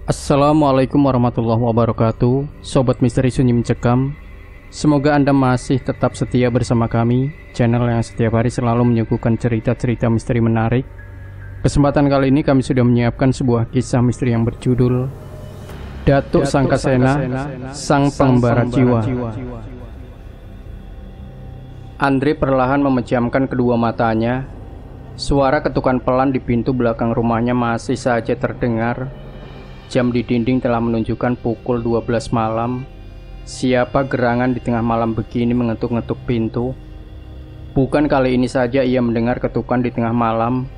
Assalamualaikum warahmatullahi wabarakatuh. Sobat Misteri Sunyi Mencekam, semoga Anda masih tetap setia bersama kami, channel yang setiap hari selalu menyuguhkan cerita-cerita misteri menarik. Kesempatan kali ini kami sudah menyiapkan sebuah kisah misteri yang berjudul Datuk Sangkasena, Sang Pengembara Jiwa. Andre perlahan memejamkan kedua matanya. Suara ketukan pelan di pintu belakang rumahnya masih saja terdengar. Jam di dinding telah menunjukkan pukul 12 malam. Siapa gerangan di tengah malam begini mengetuk-ngetuk pintu? Bukan kali ini saja ia mendengar ketukan di tengah malam.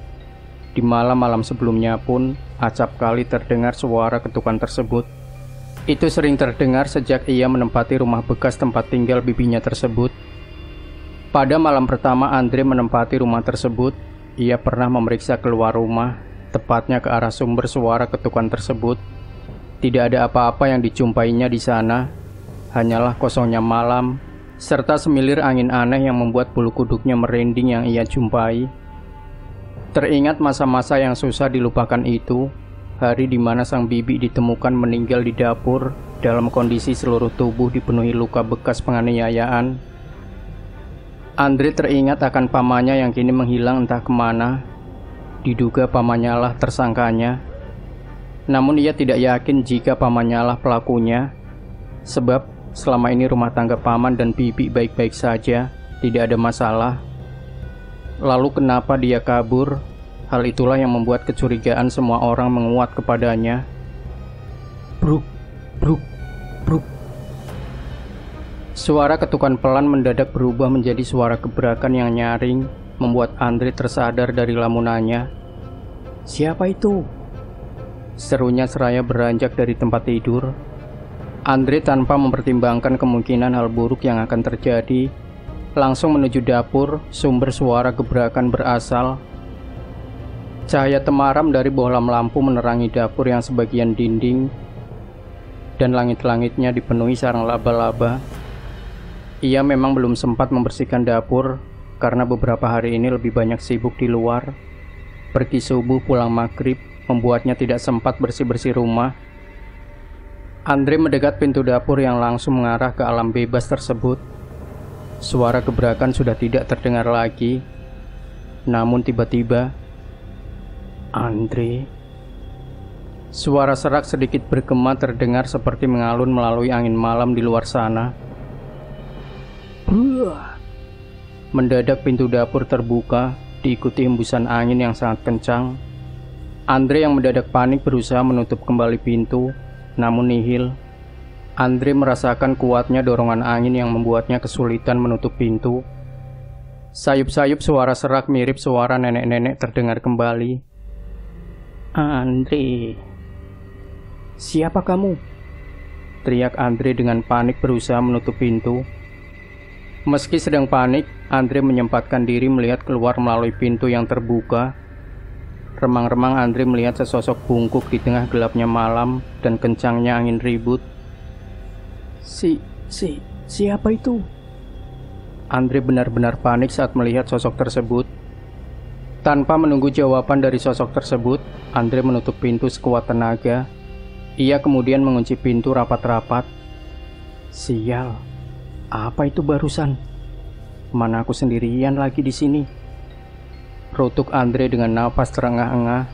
Di malam-malam sebelumnya pun acap kali terdengar suara ketukan tersebut. Itu sering terdengar sejak ia menempati rumah bekas tempat tinggal bibinya tersebut. Pada malam pertama Andre menempati rumah tersebut, ia pernah memeriksa keluar rumah, tepatnya ke arah sumber suara ketukan tersebut. Tidak ada apa-apa yang dijumpainya di sana, hanyalah kosongnya malam, serta semilir angin aneh yang membuat bulu kuduknya merinding yang ia jumpai. Teringat masa-masa yang susah dilupakan itu, hari di mana sang bibi ditemukan meninggal di dapur dalam kondisi seluruh tubuh dipenuhi luka bekas penganiayaan. Andre teringat akan pamannya yang kini menghilang entah kemana. Diduga pamannya lah tersangkanya. Namun ia tidak yakin jika pamannya lah pelakunya, sebab selama ini rumah tangga paman dan bibi baik-baik saja, tidak ada masalah. Lalu kenapa dia kabur? Hal itulah yang membuat kecurigaan semua orang menguat kepadanya. Bruk, bruk, bruk. Suara ketukan pelan mendadak berubah menjadi suara gebrakan yang nyaring, membuat Andre tersadar dari lamunannya. "Siapa itu?" serunya seraya beranjak dari tempat tidur. Andre tanpa mempertimbangkan kemungkinan hal buruk yang akan terjadi, langsung menuju dapur sumber suara gebrakan berasal. Cahaya temaram dari bohlam lampu menerangi dapur yang sebagian dinding, dan langit-langitnya dipenuhi sarang laba-laba. Ia memang belum sempat membersihkan dapur, karena beberapa hari ini lebih banyak sibuk di luar. Pergi subuh pulang maghrib membuatnya tidak sempat bersih-bersih rumah. Andre mendekat pintu dapur yang langsung mengarah ke alam bebas tersebut. Suara gebrakan sudah tidak terdengar lagi. Namun tiba-tiba, Andre, suara serak sedikit bergema terdengar seperti mengalun melalui angin malam di luar sana. Mendadak pintu dapur terbuka, diikuti hembusan angin yang sangat kencang. Andre yang mendadak panik berusaha menutup kembali pintu, namun nihil. Andre merasakan kuatnya dorongan angin yang membuatnya kesulitan menutup pintu. Sayup-sayup suara serak mirip suara nenek-nenek terdengar kembali. "Andre, siapa kamu?" teriak Andre dengan panik berusaha menutup pintu. Meski sedang panik, Andre menyempatkan diri melihat keluar melalui pintu yang terbuka. Remang-remang Andre melihat sesosok bungkuk di tengah gelapnya malam dan kencangnya angin ribut. Siapa itu?" Andre benar-benar panik saat melihat sosok tersebut. Tanpa menunggu jawaban dari sosok tersebut, Andre menutup pintu sekuat tenaga. Ia kemudian mengunci pintu rapat-rapat. Sial, apa itu barusan? Mana aku sendirian lagi di sini? Rutuk Andre dengan napas terengah-engah.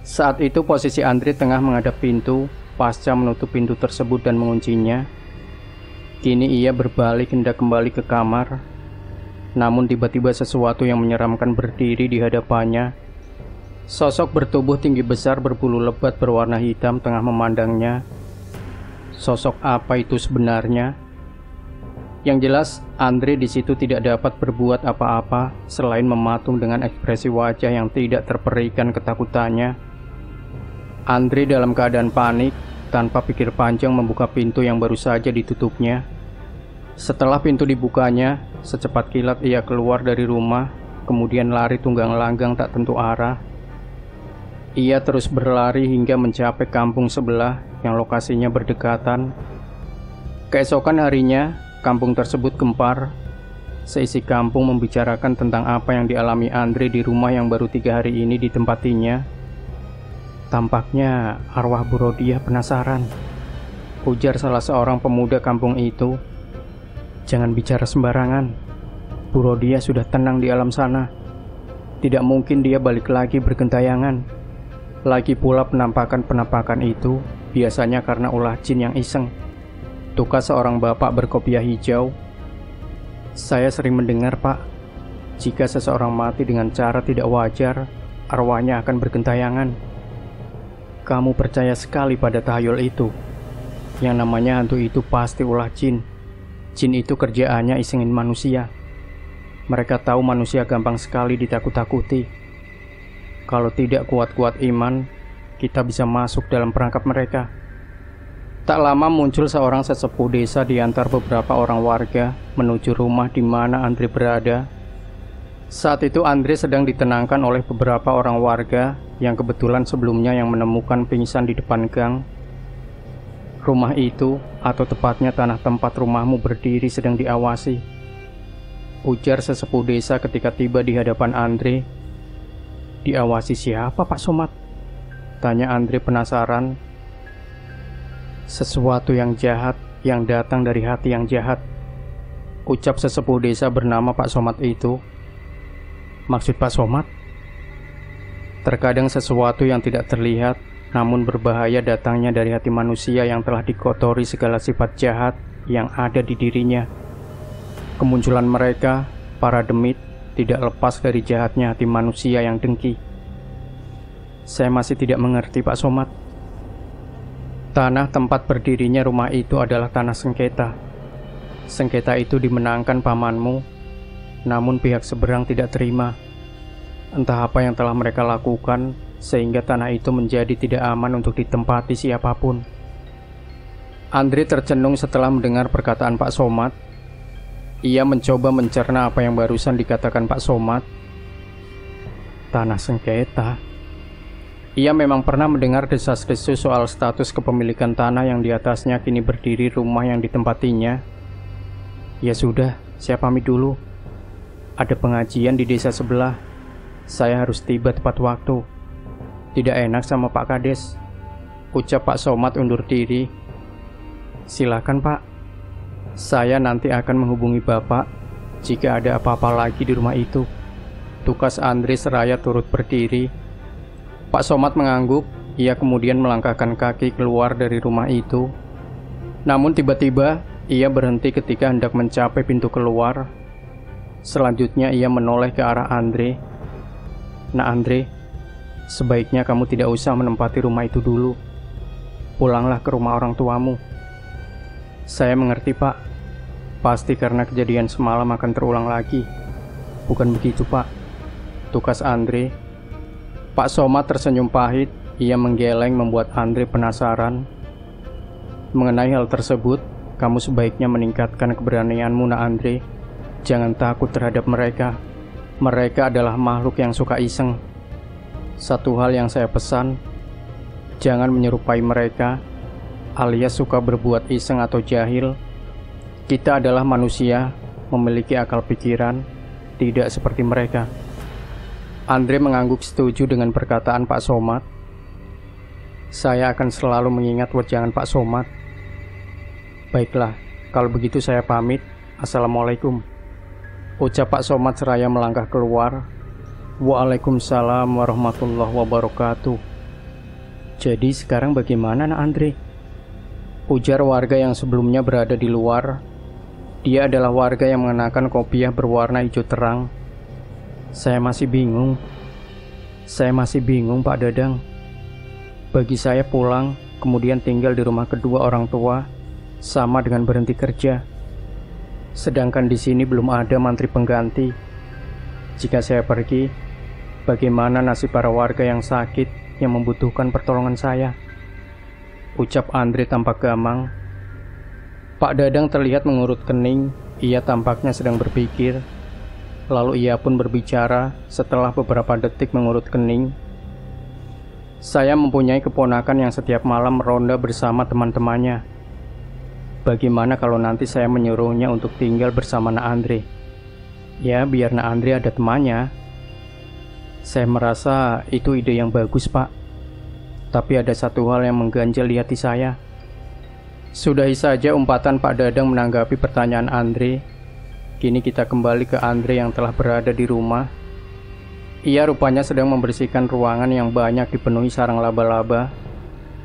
Saat itu posisi Andre tengah menghadap pintu, pasca menutup pintu tersebut dan menguncinya. Kini ia berbalik hendak kembali ke kamar. Namun tiba-tiba sesuatu yang menyeramkan berdiri di hadapannya. Sosok bertubuh tinggi besar berbulu lebat berwarna hitam tengah memandangnya. Sosok apa itu sebenarnya? Yang jelas, Andre di situ tidak dapat berbuat apa-apa selain mematung dengan ekspresi wajah yang tidak terperikan ketakutannya. Andre dalam keadaan panik, tanpa pikir panjang membuka pintu yang baru saja ditutupnya. Setelah pintu dibukanya, secepat kilat ia keluar dari rumah, kemudian lari tunggang langgang tak tentu arah. Ia terus berlari hingga mencapai kampung sebelah yang lokasinya berdekatan. Keesokan harinya, kampung tersebut gempar. Seisi kampung membicarakan tentang apa yang dialami Andre di rumah yang baru 3 hari ini ditempatinya. Tampaknya arwah Bu Rodiah penasaran, ujar salah seorang pemuda kampung itu. Jangan bicara sembarangan. Bu Rodiah sudah tenang di alam sana. Tidak mungkin dia balik lagi bergentayangan. Lagi pula penampakan-penampakan itu biasanya karena ulah jin yang iseng, tukas seorang bapak berkopiah hijau. Saya sering mendengar, Pak, jika seseorang mati dengan cara tidak wajar, arwahnya akan bergentayangan. Kamu percaya sekali pada tahayul itu. Yang namanya hantu itu pasti ulah jin. Jin itu kerjaannya isengin manusia. Mereka tahu manusia gampang sekali ditakut-takuti. Kalau tidak kuat-kuat iman, kita bisa masuk dalam perangkap mereka. Tak lama muncul seorang sesepuh desa di antara beberapa orang warga menuju rumah di mana Andre berada. Saat itu Andre sedang ditenangkan oleh beberapa orang warga yang kebetulan sebelumnya yang menemukan pingsan di depan gang. Rumah itu, atau tepatnya tanah tempat rumahmu berdiri, sedang diawasi, ujar sesepuh desa ketika tiba di hadapan Andre. Diawasi siapa, Pak Somad? Tanya Andre penasaran. Sesuatu yang jahat yang datang dari hati yang jahat, ucap sesepuh desa bernama Pak Somad itu. Maksud Pak Somad? Terkadang sesuatu yang tidak terlihat namun berbahaya datangnya dari hati manusia yang telah dikotori segala sifat jahat yang ada di dirinya. Kemunculan mereka, para demit, tidak lepas dari jahatnya hati manusia yang dengki. Saya masih tidak mengerti, Pak Somad. Tanah tempat berdirinya rumah itu adalah tanah sengketa. Sengketa itu dimenangkan pamanmu, namun pihak seberang tidak terima. Entah apa yang telah mereka lakukan sehingga tanah itu menjadi tidak aman untuk ditempati siapapun. Andre tercenung setelah mendengar perkataan Pak Somad. Ia mencoba mencerna apa yang barusan dikatakan Pak Somad. Tanah sengketa. Ia memang pernah mendengar desas-desus soal status kepemilikan tanah yang di atasnya kini berdiri rumah yang ditempatinya. Ya sudah, saya pamit dulu. Ada pengajian di desa sebelah. Saya harus tiba tepat waktu. Tidak enak sama Pak Kades, ucap Pak Somad undur diri. Silakan, Pak. Saya nanti akan menghubungi Bapak jika ada apa-apa lagi di rumah itu, tukas Andre seraya turut berdiri. Pak Somad mengangguk. Ia kemudian melangkahkan kaki keluar dari rumah itu. Namun tiba-tiba ia berhenti ketika hendak mencapai pintu keluar. Selanjutnya ia menoleh ke arah Andre. Nah Andre, sebaiknya kamu tidak usah menempati rumah itu dulu. Pulanglah ke rumah orang tuamu. Saya mengerti, Pak. Pasti karena kejadian semalam akan terulang lagi. Bukan begitu, Pak, tukas Andre. Pak Somad tersenyum pahit. Ia menggeleng membuat Andre penasaran. Mengenai hal tersebut, kamu sebaiknya meningkatkan keberanianmu, Nak Andre. Jangan takut terhadap mereka. Mereka adalah makhluk yang suka iseng. Satu hal yang saya pesan, jangan menyerupai mereka, alias suka berbuat iseng atau jahil. Kita adalah manusia, memiliki akal pikiran, tidak seperti mereka. Andre mengangguk setuju dengan perkataan Pak Somad. Saya akan selalu mengingat wejangan Pak Somad. Baiklah, kalau begitu saya pamit. Assalamualaikum, ucap Pak Somad seraya melangkah keluar. Waalaikumsalam warahmatullahi wabarakatuh. Jadi sekarang bagaimana, Nak Andre? Ujar warga yang sebelumnya berada di luar. Dia adalah warga yang mengenakan kopiah berwarna hijau terang. Saya masih bingung, Pak Dadang. Bagi saya pulang, kemudian tinggal di rumah kedua orang tua, sama dengan berhenti kerja. Sedangkan di sini belum ada mantri pengganti. Jika saya pergi, bagaimana nasib para warga yang sakit yang membutuhkan pertolongan saya? Ucap Andre tampak gamang. Pak Dadang terlihat mengurut kening. Ia tampaknya sedang berpikir. Lalu ia pun berbicara setelah beberapa detik mengurut kening. Saya mempunyai keponakan yang setiap malam meronda bersama teman-temannya. Bagaimana kalau nanti saya menyuruhnya untuk tinggal bersama Nak Andre? Ya, biar Nak Andre ada temannya. Saya merasa itu ide yang bagus, Pak. Tapi ada satu hal yang mengganjal di hati saya. Sudahi saja umpatan Pak Dadang menanggapi pertanyaan Andre. Kini kita kembali ke Andre yang telah berada di rumah. Ia rupanya sedang membersihkan ruangan yang banyak dipenuhi sarang laba-laba.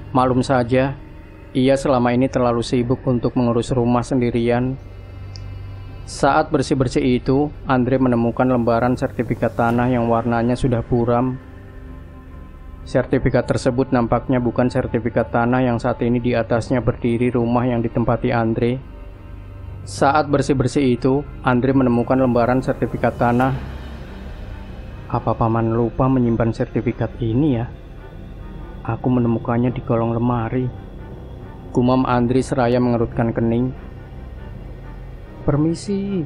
Maklum saja, ia selama ini terlalu sibuk untuk mengurus rumah sendirian. Saat bersih-bersih itu, Andre menemukan lembaran sertifikat tanah yang warnanya sudah buram. Sertifikat tersebut nampaknya bukan sertifikat tanah yang saat ini di atasnya berdiri rumah yang ditempati Andre. Saat bersih-bersih itu, Andre menemukan lembaran sertifikat tanah. Apa paman lupa menyimpan sertifikat ini ya? Aku menemukannya di kolong lemari. Gumam Andre seraya mengerutkan kening. Permisi.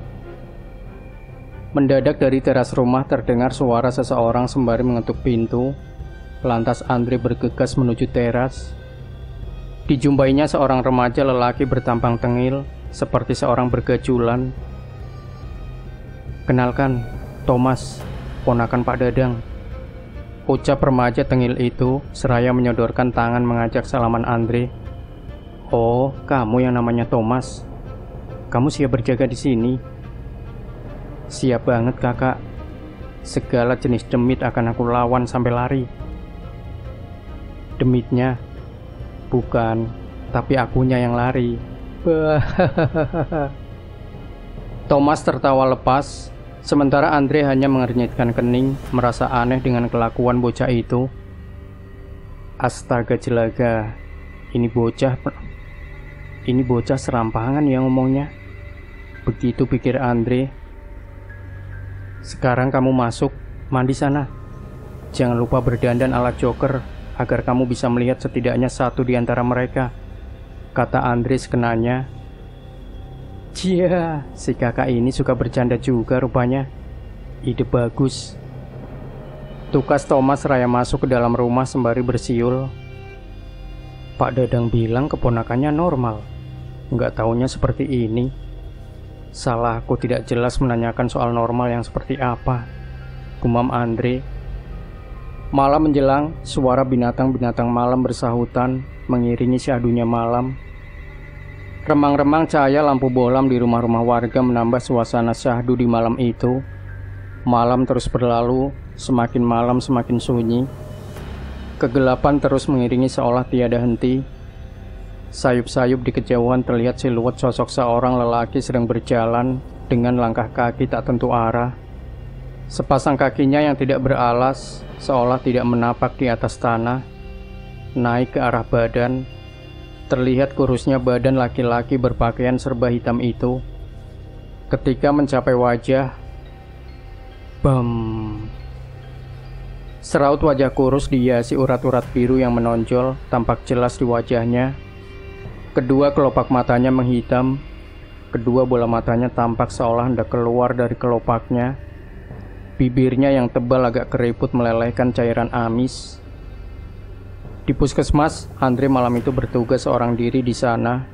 Mendadak dari teras rumah terdengar suara seseorang sembari mengetuk pintu. Lantas Andre bergegas menuju teras. Dijumpainya seorang remaja lelaki bertampang tengil, seperti seorang bergajulan. Kenalkan, Thomas, ponakan Pak Dadang. Ucap remaja tengil itu seraya menyodorkan tangan mengajak salaman Andre. Oh, kamu yang namanya Thomas. Kamu siap berjaga di sini? Siap banget, kakak. Segala jenis demit akan aku lawan sampai lari. Demitnya? Bukan, tapi akunya yang lari. Thomas tertawa lepas, sementara Andre hanya mengernyitkan kening, merasa aneh dengan kelakuan bocah itu. Astaga jelaga, ini bocah serampangan ya ngomongnya. Begitu pikir Andre. Sekarang kamu masuk, mandi sana. Jangan lupa berdandan ala Joker, agar kamu bisa melihat setidaknya satu di antara mereka, kata Andre sekenanya. Cia, si kakak ini suka bercanda juga rupanya. Ide bagus. Tukas Thomas raya masuk ke dalam rumah sembari bersiul. Pak Dadang bilang keponakannya normal. Nggak taunya seperti ini. Salahku tidak jelas menanyakan soal normal yang seperti apa, gumam Andre. Malam menjelang, suara binatang-binatang malam bersahutan mengiringi syahdunya malam. Remang-remang cahaya lampu bohlam di rumah-rumah warga menambah suasana syahdu di malam itu. Malam terus berlalu, semakin malam semakin sunyi. Kegelapan terus mengiringi seolah tiada henti. Sayup-sayup di kejauhan terlihat siluet sosok seorang lelaki sedang berjalan dengan langkah kaki tak tentu arah. Sepasang kakinya yang tidak beralas, seolah tidak menapak di atas tanah, naik ke arah badan. Terlihat kurusnya badan laki-laki berpakaian serba hitam itu. Ketika mencapai wajah, bam! Seraut wajah kurus dihiasi urat-urat biru yang menonjol tampak jelas di wajahnya. Kedua kelopak matanya menghitam. Kedua bola matanya tampak seolah hendak keluar dari kelopaknya. Bibirnya yang tebal agak keriput melelehkan cairan amis. Di puskesmas, Andre malam itu bertugas seorang diri di sana.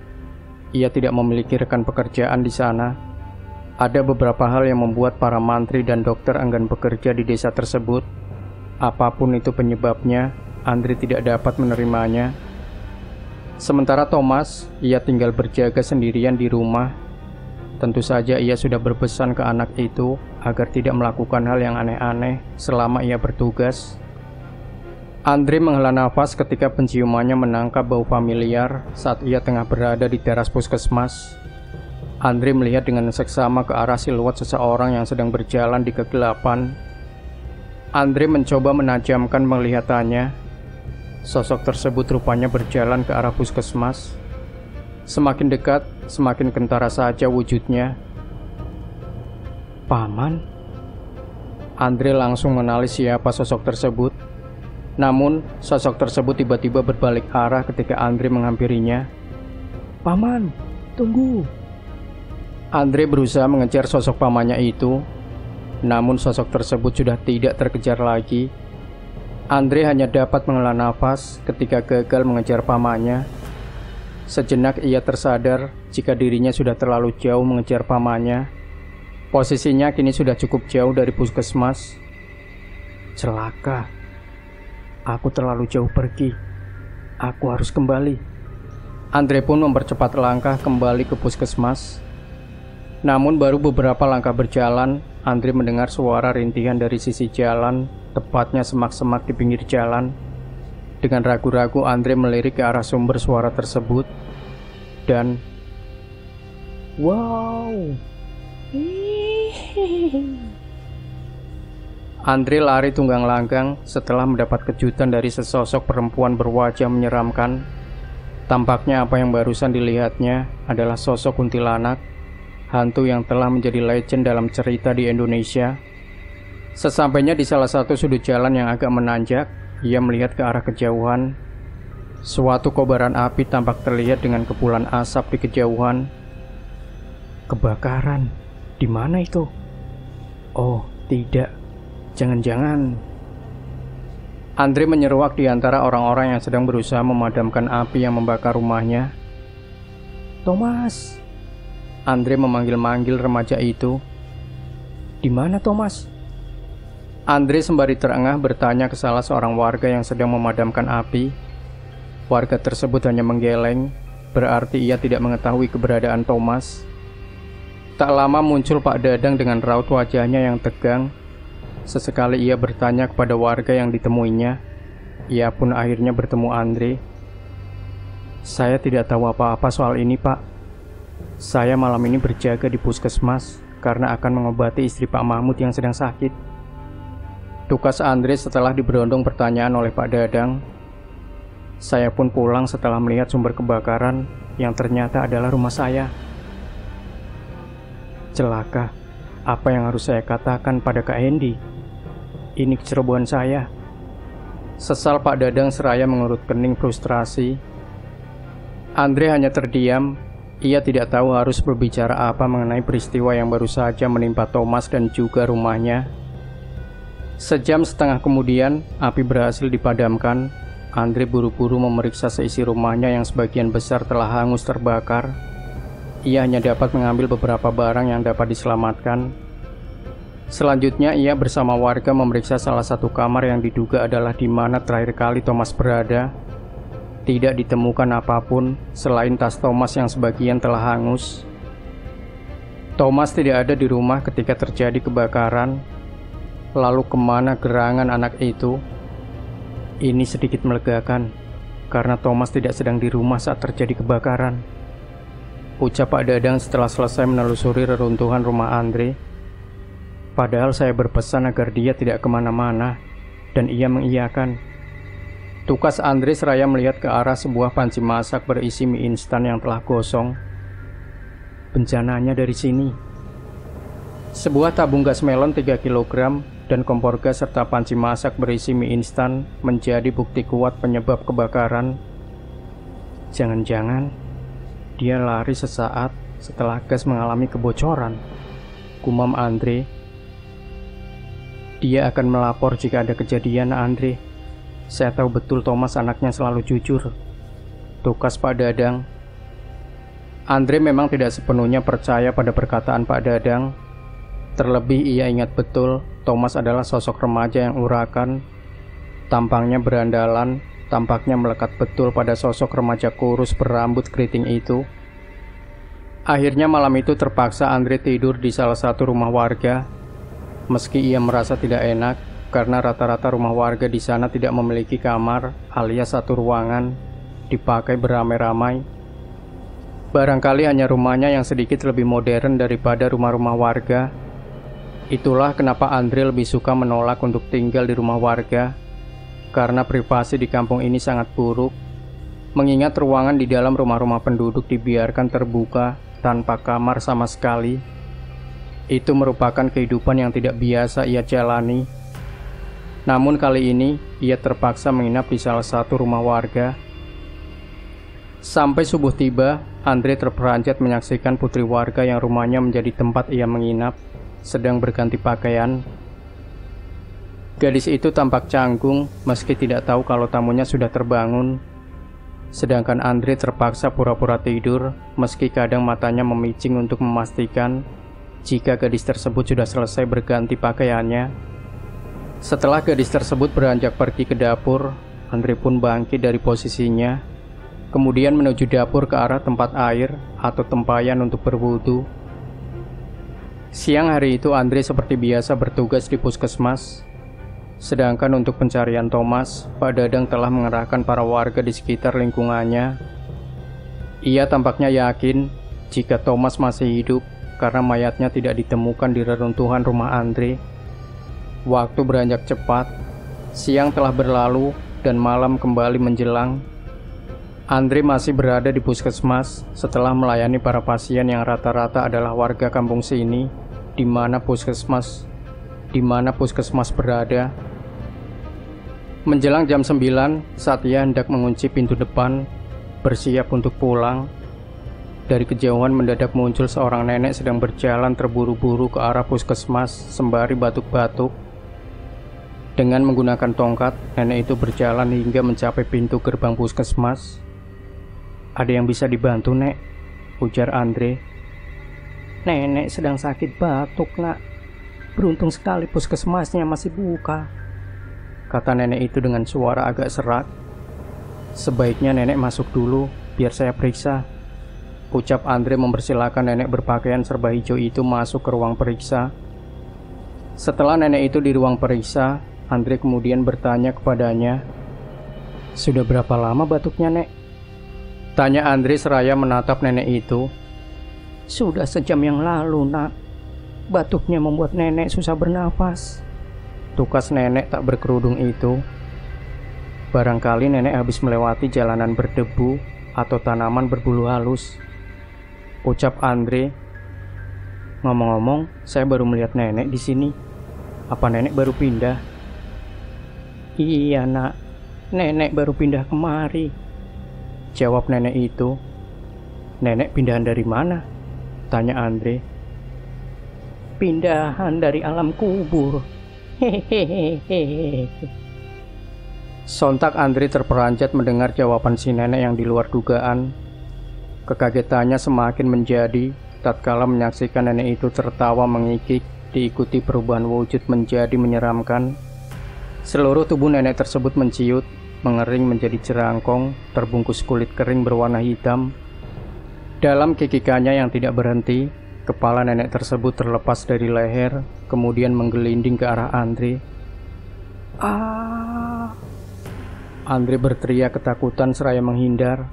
Ia tidak memiliki rekan pekerjaan di sana. Ada beberapa hal yang membuat para mantri dan dokter enggan bekerja di desa tersebut. Apapun itu penyebabnya, Andre tidak dapat menerimanya. Sementara Thomas, ia tinggal berjaga sendirian di rumah. Tentu saja ia sudah berpesan ke anak itu agar tidak melakukan hal yang aneh-aneh selama ia bertugas. Andre menghela nafas ketika penciumannya menangkap bau familiar saat ia tengah berada di teras puskesmas. Andre melihat dengan seksama ke arah siluet seseorang yang sedang berjalan di kegelapan. Andre mencoba menajamkan penglihatannya. Sosok tersebut rupanya berjalan ke arah puskesmas. Semakin dekat, semakin kentara saja wujudnya. Paman? Andre langsung mengenali siapa sosok tersebut. Namun, sosok tersebut tiba-tiba berbalik arah ketika Andre menghampirinya. Paman, tunggu! Andre berusaha mengejar sosok pamannya itu. Namun sosok tersebut sudah tidak terkejar lagi. Andre hanya dapat menghela nafas ketika gagal mengejar pamannya. Sejenak ia tersadar jika dirinya sudah terlalu jauh mengejar pamannya. Posisinya kini sudah cukup jauh dari puskesmas. Celaka. Aku terlalu jauh pergi. Aku harus kembali. Andre pun mempercepat langkah kembali ke puskesmas. Namun baru beberapa langkah berjalan, Andre mendengar suara rintihan dari sisi jalan, tepatnya semak-semak di pinggir jalan. Dengan ragu-ragu Andre melirik ke arah sumber suara tersebut. Dan wow. Andre lari tunggang langgang setelah mendapat kejutan dari sesosok perempuan berwajah menyeramkan. Tampaknya apa yang barusan dilihatnya adalah sosok kuntilanak, hantu yang telah menjadi legend dalam cerita di Indonesia. Sesampainya di salah satu sudut jalan yang agak menanjak, ia melihat ke arah kejauhan. Suatu kobaran api tampak terlihat dengan kepulan asap di kejauhan. Kebakaran. Di mana itu? Oh, tidak. Jangan-jangan. Andre menyeruak di antara orang-orang yang sedang berusaha memadamkan api yang membakar rumahnya. Thomas. Andre memanggil-manggil remaja itu. Di mana Thomas? Andre sembari terengah bertanya ke salah seorang warga yang sedang memadamkan api. Warga tersebut hanya menggeleng, berarti ia tidak mengetahui keberadaan Thomas. Tak lama muncul Pak Dadang dengan raut wajahnya yang tegang. Sesekali ia bertanya kepada warga yang ditemuinya. Ia pun akhirnya bertemu Andre. Saya tidak tahu apa-apa soal ini, Pak. Saya malam ini berjaga di puskesmas karena akan mengobati istri Pak Mahmud yang sedang sakit. Tukas Andre setelah diberondong pertanyaan oleh Pak Dadang. Saya pun pulang setelah melihat sumber kebakaran yang ternyata adalah rumah saya. Celaka, apa yang harus saya katakan pada Kak Hendy? Ini kecerobohan saya. Sesal Pak Dadang seraya mengerut kening frustrasi. Andre hanya terdiam. Ia tidak tahu harus berbicara apa mengenai peristiwa yang baru saja menimpa Thomas dan juga rumahnya. Sejam setengah kemudian, api berhasil dipadamkan. Andre buru-buru memeriksa seisi rumahnya yang sebagian besar telah hangus terbakar. Ia hanya dapat mengambil beberapa barang yang dapat diselamatkan. Selanjutnya ia bersama warga memeriksa salah satu kamar yang diduga adalah di mana terakhir kali Thomas berada. Tidak ditemukan apapun selain tas Thomas yang sebagian telah hangus. Thomas tidak ada di rumah ketika terjadi kebakaran. Lalu kemana gerangan anak itu? Ini sedikit melegakan, karena Thomas tidak sedang di rumah saat terjadi kebakaran, ucap Pak Dadang setelah selesai menelusuri reruntuhan rumah Andre. Padahal saya berpesan agar dia tidak kemana-mana, dan ia mengiyakan. Tukas Andre seraya melihat ke arah sebuah panci masak berisi mie instan yang telah gosong. Bencananya dari sini. Sebuah tabung gas melon 3 kg dan kompor gas serta panci masak berisi mie instan menjadi bukti kuat penyebab kebakaran. Jangan-jangan dia lari sesaat setelah gas mengalami kebocoran, gumam Andre. Dia akan melapor jika ada kejadian, Andre. Saya tahu betul Thomas anaknya selalu jujur, tukas Pak Dadang. Andre memang tidak sepenuhnya percaya pada perkataan Pak Dadang. Terlebih ia ingat betul Thomas adalah sosok remaja yang urakan, tampangnya berandalan, tampaknya melekat betul pada sosok remaja kurus berambut keriting itu. Akhirnya malam itu terpaksa Andre tidur di salah satu rumah warga. Meski ia merasa tidak enak karena rata-rata rumah warga di sana tidak memiliki kamar alias satu ruangan dipakai beramai-ramai. Barangkali hanya rumahnya yang sedikit lebih modern daripada rumah-rumah warga. Itulah kenapa Andre lebih suka menolak untuk tinggal di rumah warga, karena privasi di kampung ini sangat buruk. Mengingat ruangan di dalam rumah-rumah penduduk dibiarkan terbuka tanpa kamar sama sekali. Itu merupakan kehidupan yang tidak biasa ia jalani. Namun kali ini ia terpaksa menginap di salah satu rumah warga. Sampai subuh tiba, Andre terperanjat menyaksikan putri warga yang rumahnya menjadi tempat ia menginap sedang berganti pakaian. Gadis itu tampak canggung meski tidak tahu kalau tamunya sudah terbangun. Sedangkan Andre terpaksa pura-pura tidur meski kadang matanya memicing untuk memastikan jika gadis tersebut sudah selesai berganti pakaiannya. Setelah gadis tersebut beranjak pergi ke dapur, Andre pun bangkit dari posisinya, kemudian menuju dapur ke arah tempat air atau tempayan untuk berwudu. Siang hari itu Andre seperti biasa bertugas di puskesmas. Sedangkan untuk pencarian Thomas, Pak Dadang telah mengerahkan para warga di sekitar lingkungannya. Ia tampaknya yakin jika Thomas masih hidup karena mayatnya tidak ditemukan di reruntuhan rumah Andre. Waktu beranjak cepat, siang telah berlalu dan malam kembali menjelang. Andre masih berada di puskesmas setelah melayani para pasien yang rata-rata adalah warga kampung sini, di mana puskesmas berada. Menjelang jam 9 saat ia hendak mengunci pintu depan, bersiap untuk pulang, dari kejauhan mendadak muncul seorang nenek sedang berjalan terburu-buru ke arah puskesmas sembari batuk-batuk. Dengan menggunakan tongkat, nenek itu berjalan hingga mencapai pintu gerbang puskesmas. "Ada yang bisa dibantu, Nek?" ujar Andre. "Nenek sedang sakit batuk, Nak. Beruntung sekali puskesmasnya masih buka," kata nenek itu dengan suara agak serak. "Sebaiknya nenek masuk dulu, biar saya periksa," ucap Andre mempersilahkan nenek berpakaian serba hijau itu masuk ke ruang periksa. Setelah nenek itu di ruang periksa, Andre kemudian bertanya kepadanya, "Sudah berapa lama batuknya, Nek?" tanya Andre seraya menatap nenek itu. "Sudah sejam yang lalu, Nak. Batuknya membuat nenek susah bernafas," tukas nenek tak berkerudung itu. "Barangkali nenek habis melewati jalanan berdebu atau tanaman berbulu halus," ucap Andre. "Ngomong-ngomong, saya baru melihat nenek di sini. Apa nenek baru pindah?" "Iya, Nak. Nenek baru pindah kemari," jawab nenek itu. "Nenek pindahan dari mana?" tanya Andre. "Pindahan dari alam kubur. Hehehe." Sontak Andre terperanjat mendengar jawaban si nenek yang di luar dugaan. Kekagetannya semakin menjadi tatkala menyaksikan nenek itu tertawa mengikik, diikuti perubahan wujud menjadi menyeramkan. Seluruh tubuh nenek tersebut menciut, mengering menjadi jerangkong, terbungkus kulit kering berwarna hitam. Dalam kikikannya yang tidak berhenti, kepala nenek tersebut terlepas dari leher, kemudian menggelinding ke arah Andre. "Ah!" Andre berteriak ketakutan seraya menghindar.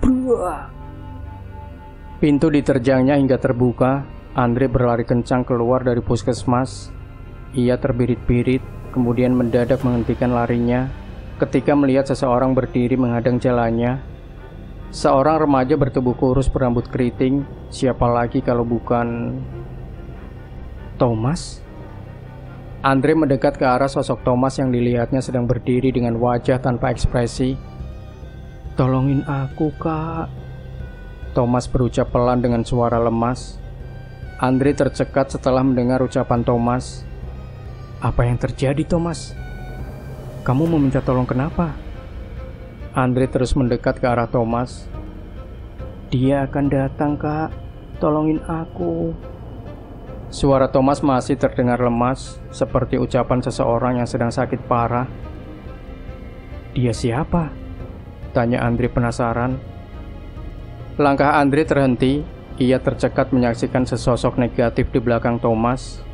"Buah!" Pintu diterjangnya hingga terbuka. Andre berlari kencang keluar dari puskesmas. Ia terbirit-birit, kemudian mendadak menghentikan larinya ketika melihat seseorang berdiri menghadang jalannya. Seorang remaja bertubuh kurus berambut keriting. Siapa lagi kalau bukan Thomas? Andre mendekat ke arah sosok Thomas yang dilihatnya sedang berdiri dengan wajah tanpa ekspresi. "Tolongin aku, Kak," Thomas berucap pelan dengan suara lemas. Andre tercekat setelah mendengar ucapan Thomas. "Apa yang terjadi, Thomas? Kamu meminta tolong kenapa?" Andre terus mendekat ke arah Thomas. "Dia akan datang, Kak. Tolongin aku." Suara Thomas masih terdengar lemas, seperti ucapan seseorang yang sedang sakit parah. "Dia siapa?" tanya Andre penasaran. Langkah Andre terhenti. Ia tercekat menyaksikan sesosok negatif di belakang Thomas.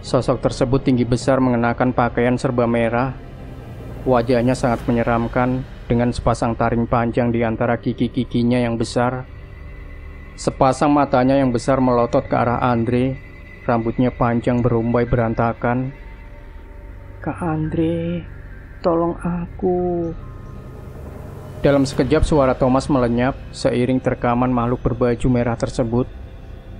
Sosok tersebut tinggi besar mengenakan pakaian serba merah. Wajahnya sangat menyeramkan dengan sepasang taring panjang di antara gigi-giginya yang besar. Sepasang matanya yang besar melotot ke arah Andre. Rambutnya panjang berumbai berantakan. "Kak Andre, tolong aku." Dalam sekejap suara Thomas melenyap seiring terkaman makhluk berbaju merah tersebut.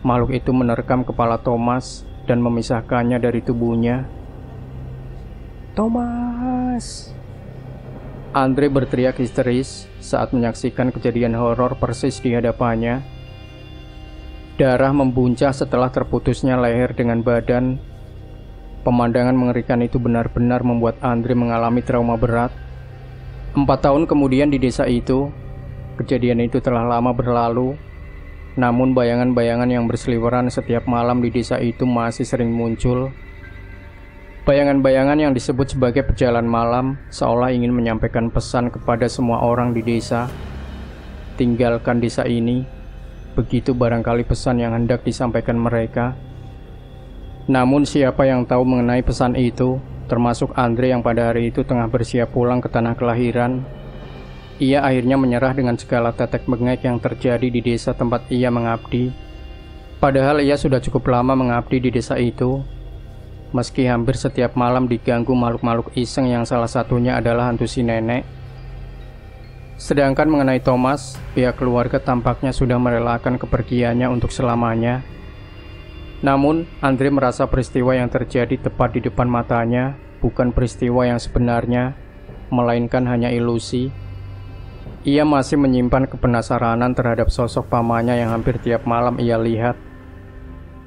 Makhluk itu menerkam kepala Thomas dan memisahkannya dari tubuhnya. "Thomas!" Andre berteriak histeris saat menyaksikan kejadian horor persis di hadapannya. Darah membuncah setelah terputusnya leher dengan badan. Pemandangan mengerikan itu benar-benar membuat Andre mengalami trauma berat. 4 tahun kemudian di desa itu, kejadian itu telah lama berlalu. Namun bayangan-bayangan yang berseliweran setiap malam di desa itu masih sering muncul. Bayangan-bayangan yang disebut sebagai pejalan malam seolah ingin menyampaikan pesan kepada semua orang di desa. Tinggalkan desa ini, begitu barangkali pesan yang hendak disampaikan mereka. Namun siapa yang tahu mengenai pesan itu, termasuk Andre yang pada hari itu tengah bersiap pulang ke tanah kelahiran. Ia akhirnya menyerah dengan segala tetek bengek yang terjadi di desa tempat ia mengabdi. Padahal ia sudah cukup lama mengabdi di desa itu. Meski hampir setiap malam diganggu makhluk-makhluk iseng yang salah satunya adalah hantu si nenek. Sedangkan mengenai Thomas, pihak keluarga tampaknya sudah merelakan kepergiannya untuk selamanya. Namun, Andre merasa peristiwa yang terjadi tepat di depan matanya bukan peristiwa yang sebenarnya, melainkan hanya ilusi. Ia masih menyimpan kepenasaranan terhadap sosok pamannya yang hampir tiap malam ia lihat.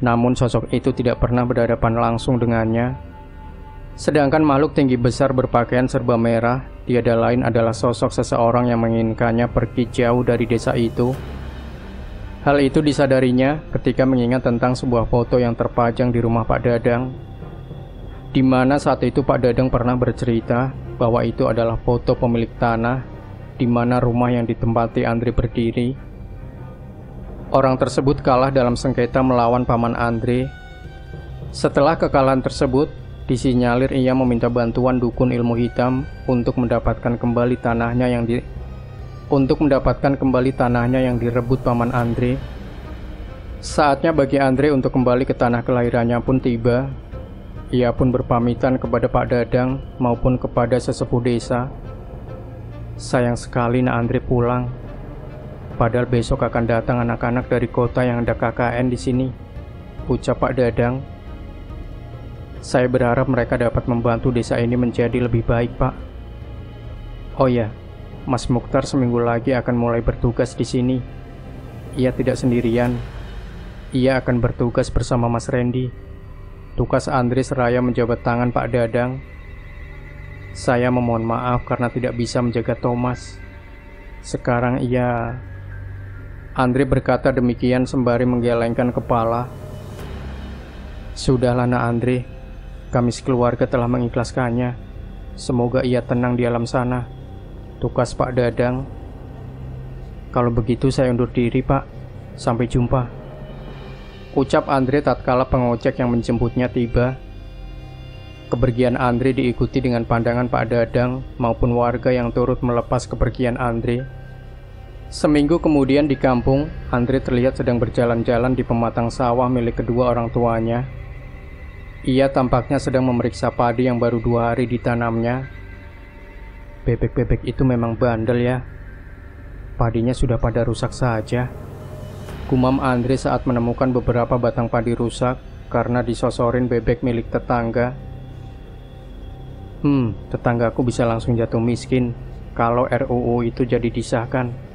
Namun sosok itu tidak pernah berhadapan langsung dengannya. Sedangkan makhluk tinggi besar berpakaian serba merah tiada lain adalah sosok seseorang yang menginginkannya pergi jauh dari desa itu. Hal itu disadarinya ketika mengingat tentang sebuah foto yang terpajang di rumah Pak Dadang, di mana saat itu Pak Dadang pernah bercerita bahwa itu adalah foto pemilik tanah di mana rumah yang ditempati Andre berdiri. Orang tersebut kalah dalam sengketa melawan paman Andre. Setelah kekalahan tersebut, disinyalir ia meminta bantuan dukun ilmu hitam untuk mendapatkan kembali tanahnya yang direbut paman Andre. Saatnya bagi Andre untuk kembali ke tanah kelahirannya pun tiba. Ia pun berpamitan kepada Pak Dadang maupun kepada sesepuh desa. Sayang sekali nak Andre pulang. Padahal besok akan datang anak-anak dari kota yang ada KKN di sini, ucap Pak Dadang. Saya berharap mereka dapat membantu desa ini menjadi lebih baik, Pak. Oh ya, Mas Mukhtar seminggu lagi akan mulai bertugas di sini. Ia tidak sendirian. Ia akan bertugas bersama Mas Randy. Tukas Andre seraya menjabat tangan Pak Dadang. Saya memohon maaf karena tidak bisa menjaga Thomas. Sekarang Andre berkata demikian sembari menggelengkan kepala. Sudahlah nak Andre, kami sekeluarga telah mengikhlaskannya. Semoga ia tenang di alam sana, tukas Pak Dadang. Kalau begitu saya undur diri, Pak. Sampai jumpa, ucap Andre tatkala pengojek yang menjemputnya tiba. Kepergian Andre diikuti dengan pandangan Pak Dadang maupun warga yang turut melepas kepergian Andre. Seminggu kemudian di kampung, Andre terlihat sedang berjalan-jalan di pematang sawah milik kedua orang tuanya. Ia tampaknya sedang memeriksa padi yang baru 2 hari ditanamnya. Bebek-bebek itu memang bandel ya. Padinya sudah pada rusak saja, gumam Andre saat menemukan beberapa batang padi rusak karena disosorin bebek milik tetangga. Tetanggaku bisa langsung jatuh miskin kalau RUU itu jadi disahkan.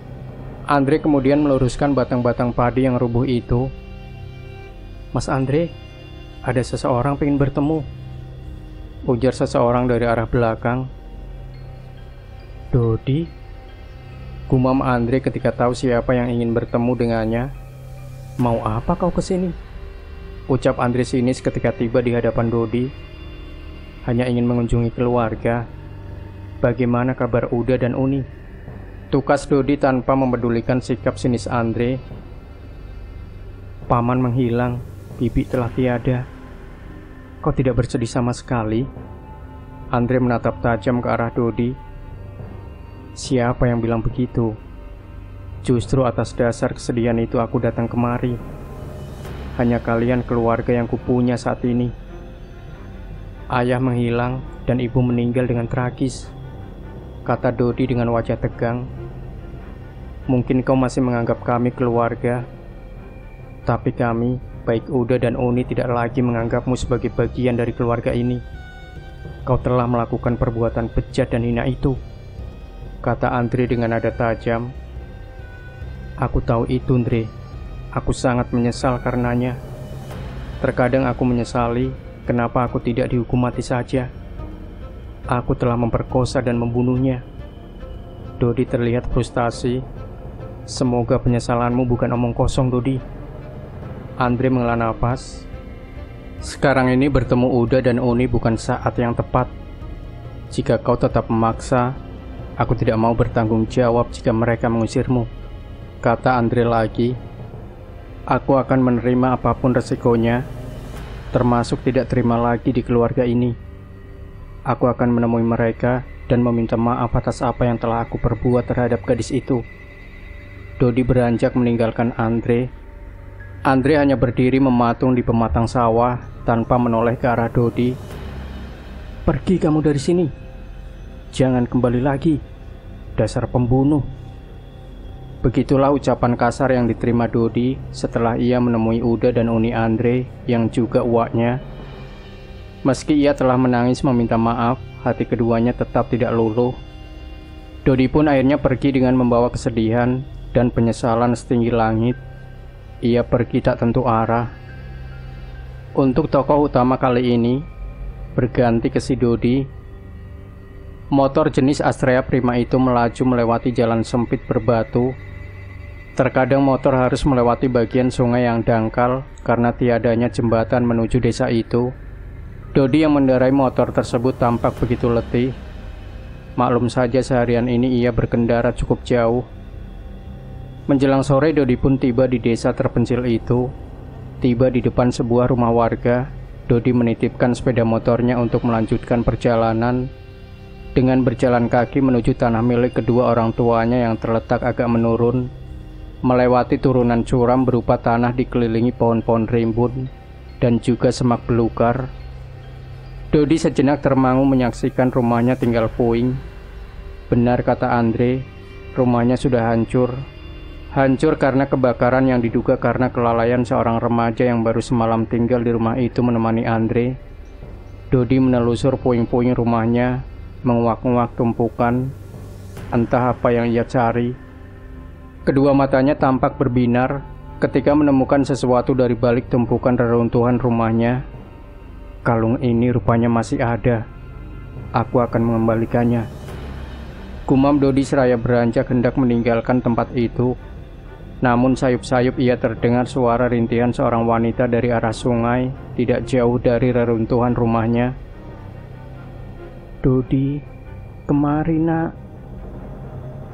Andre kemudian meluruskan batang-batang padi yang rubuh itu. Mas Andre, ada seseorang pengen bertemu, ujar seseorang dari arah belakang. Dodi, gumam Andre ketika tahu siapa yang ingin bertemu dengannya. Mau apa kau kesini? Ucap Andre sinis ketika tiba di hadapan Dodi. Hanya ingin mengunjungi keluarga. Bagaimana kabar Uda dan Uni? Tukas Dodi tanpa mempedulikan sikap sinis Andre. Paman menghilang, bibi telah tiada. Kau tidak bersedih sama sekali? Andre menatap tajam ke arah Dodi. Siapa yang bilang begitu? Justru atas dasar kesedihan itu aku datang kemari. Hanya kalian keluarga yang kupunya saat ini. Ayah menghilang dan ibu meninggal dengan tragis, kata Dodi dengan wajah tegang. Mungkin kau masih menganggap kami keluarga, tapi kami, baik Uda dan Uni, tidak lagi menganggapmu sebagai bagian dari keluarga ini. Kau telah melakukan perbuatan bejat dan hina itu, kata Andre dengan nada tajam. Aku tahu itu, Andre. Aku sangat menyesal karenanya. Terkadang aku menyesali kenapa aku tidak dihukum mati saja. Aku telah memperkosa dan membunuhnya. Dodi terlihat frustasi. Semoga penyesalanmu bukan omong kosong, Dodi. Andre menghela nafas. Sekarang ini bertemu Uda dan Uni bukan saat yang tepat. Jika kau tetap memaksa, aku tidak mau bertanggung jawab jika mereka mengusirmu, kata Andre lagi. Aku akan menerima apapun resikonya, termasuk tidak terima lagi di keluarga ini. Aku akan menemui mereka dan meminta maaf atas apa yang telah aku perbuat terhadap gadis itu. Dodi beranjak meninggalkan Andre. Andre hanya berdiri mematung di pematang sawah tanpa menoleh ke arah Dodi. Pergi kamu dari sini. Jangan kembali lagi. Dasar pembunuh. Begitulah ucapan kasar yang diterima Dodi setelah ia menemui Uda dan Uni Andre yang juga uaknya. Meski ia telah menangis meminta maaf, hati keduanya tetap tidak luluh. Dodi pun akhirnya pergi dengan membawa kesedihan dan penyesalan setinggi langit. Ia pergi tak tentu arah. Untuk tokoh utama kali ini berganti ke si Dodi. Motor jenis Astrea Prima itu melaju melewati jalan sempit berbatu. Terkadang motor harus melewati bagian sungai yang dangkal karena tiadanya jembatan menuju desa itu. Dodi yang mengendarai motor tersebut tampak begitu letih. Maklum saja seharian ini ia berkendara cukup jauh. Menjelang sore Dodi pun tiba di desa terpencil itu. Tiba di depan sebuah rumah warga, Dodi menitipkan sepeda motornya untuk melanjutkan perjalanan. Dengan berjalan kaki menuju tanah milik kedua orang tuanya yang terletak agak menurun, melewati turunan curam berupa tanah dikelilingi pohon-pohon rimbun dan juga semak belukar. Dodi sejenak termangu menyaksikan rumahnya tinggal puing. Benar kata Andre, rumahnya sudah hancur. Hancur karena kebakaran yang diduga karena kelalaian seorang remaja yang baru semalam tinggal di rumah itu menemani Andre. Dodi menelusur puing-puing rumahnya, menguak-nguak tumpukan. Entah apa yang ia cari. Kedua matanya tampak berbinar ketika menemukan sesuatu dari balik tumpukan reruntuhan rumahnya. Kalung ini rupanya masih ada. Aku akan mengembalikannya. Gumam Dodi seraya beranjak hendak meninggalkan tempat itu. Namun sayup-sayup ia terdengar suara rintihan seorang wanita dari arah sungai, tidak jauh dari reruntuhan rumahnya. Dodi, kemari nak.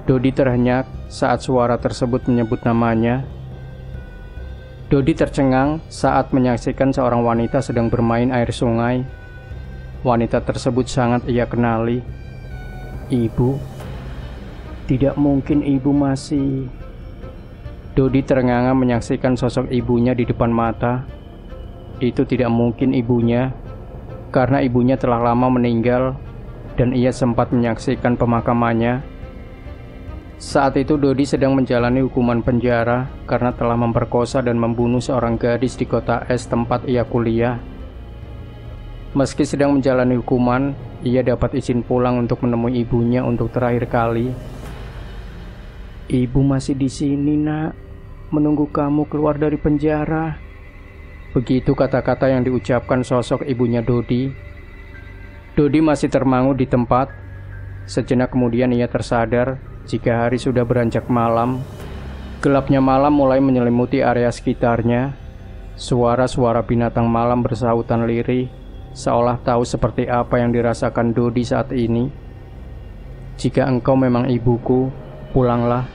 Dodi terhenyak saat suara tersebut menyebut namanya. Dodi tercengang saat menyaksikan seorang wanita sedang bermain air sungai. Wanita tersebut sangat ia kenali. Ibu? Tidak mungkin ibu masih... Dodi terengah-engah menyaksikan sosok ibunya di depan mata. Itu tidak mungkin ibunya, karena ibunya telah lama meninggal dan ia sempat menyaksikan pemakamannya. Saat itu Dodi sedang menjalani hukuman penjara karena telah memperkosa dan membunuh seorang gadis di kota S tempat ia kuliah. Meski sedang menjalani hukuman, ia dapat izin pulang untuk menemui ibunya untuk terakhir kali. Ibu masih di sini nak, menunggu kamu keluar dari penjara. Begitu kata-kata yang diucapkan sosok ibunya Dodi. Dodi masih termangu di tempat. Sejenak kemudian ia tersadar jika hari sudah beranjak malam. Gelapnya malam mulai menyelimuti area sekitarnya. Suara-suara binatang malam bersahutan lirih, seolah tahu seperti apa yang dirasakan Dodi saat ini. Jika engkau memang ibuku, pulanglah.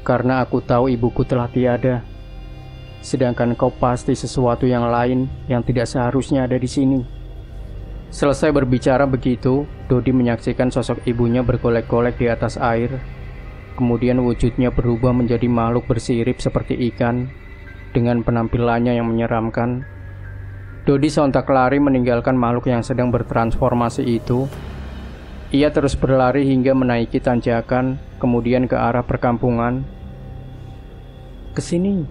Karena aku tahu ibuku telah tiada. Sedangkan kau pasti sesuatu yang lain yang tidak seharusnya ada di sini. Selesai berbicara begitu, Dodi menyaksikan sosok ibunya bergolek-golek di atas air. Kemudian wujudnya berubah menjadi makhluk bersirip seperti ikan, dengan penampilannya yang menyeramkan. Dodi sontak lari meninggalkan makhluk yang sedang bertransformasi itu. Ia terus berlari hingga menaiki tanjakan, kemudian ke arah perkampungan. Kesini,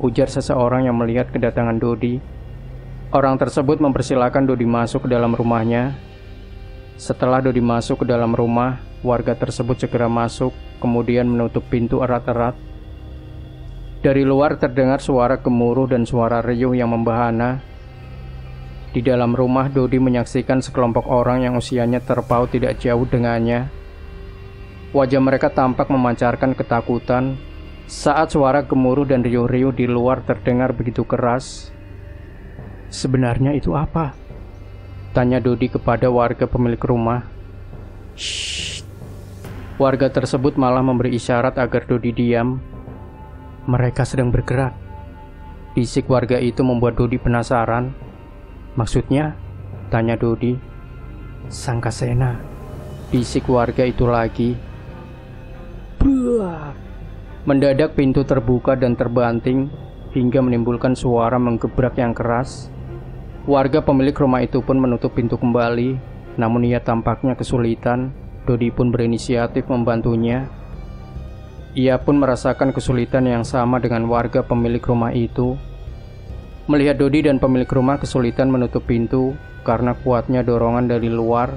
ujar seseorang yang melihat kedatangan Dodi. Orang tersebut mempersilahkan Dodi masuk ke dalam rumahnya. Setelah Dodi masuk ke dalam rumah, warga tersebut segera masuk, kemudian menutup pintu erat-erat. Dari luar terdengar suara gemuruh dan suara riuh yang membahana. Di dalam rumah, Dodi menyaksikan sekelompok orang yang usianya terpaut tidak jauh dengannya. Wajah mereka tampak memancarkan ketakutan saat suara gemuruh dan riuh-riuh di luar terdengar begitu keras. Sebenarnya itu apa? Tanya Dodi kepada warga pemilik rumah. Shh. Warga tersebut malah memberi isyarat agar Dodi diam. Mereka sedang bergerak. Bisik warga itu membuat Dodi penasaran. Maksudnya? Tanya Dodi. Sangkasena. Bisik warga itu lagi. Buah. Mendadak pintu terbuka dan terbanting hingga menimbulkan suara menggebrak yang keras. Warga pemilik rumah itu pun menutup pintu kembali, namun ia tampaknya kesulitan. Dodi pun berinisiatif membantunya. Ia pun merasakan kesulitan yang sama dengan warga pemilik rumah itu. Melihat Dodi dan pemilik rumah kesulitan menutup pintu karena kuatnya dorongan dari luar,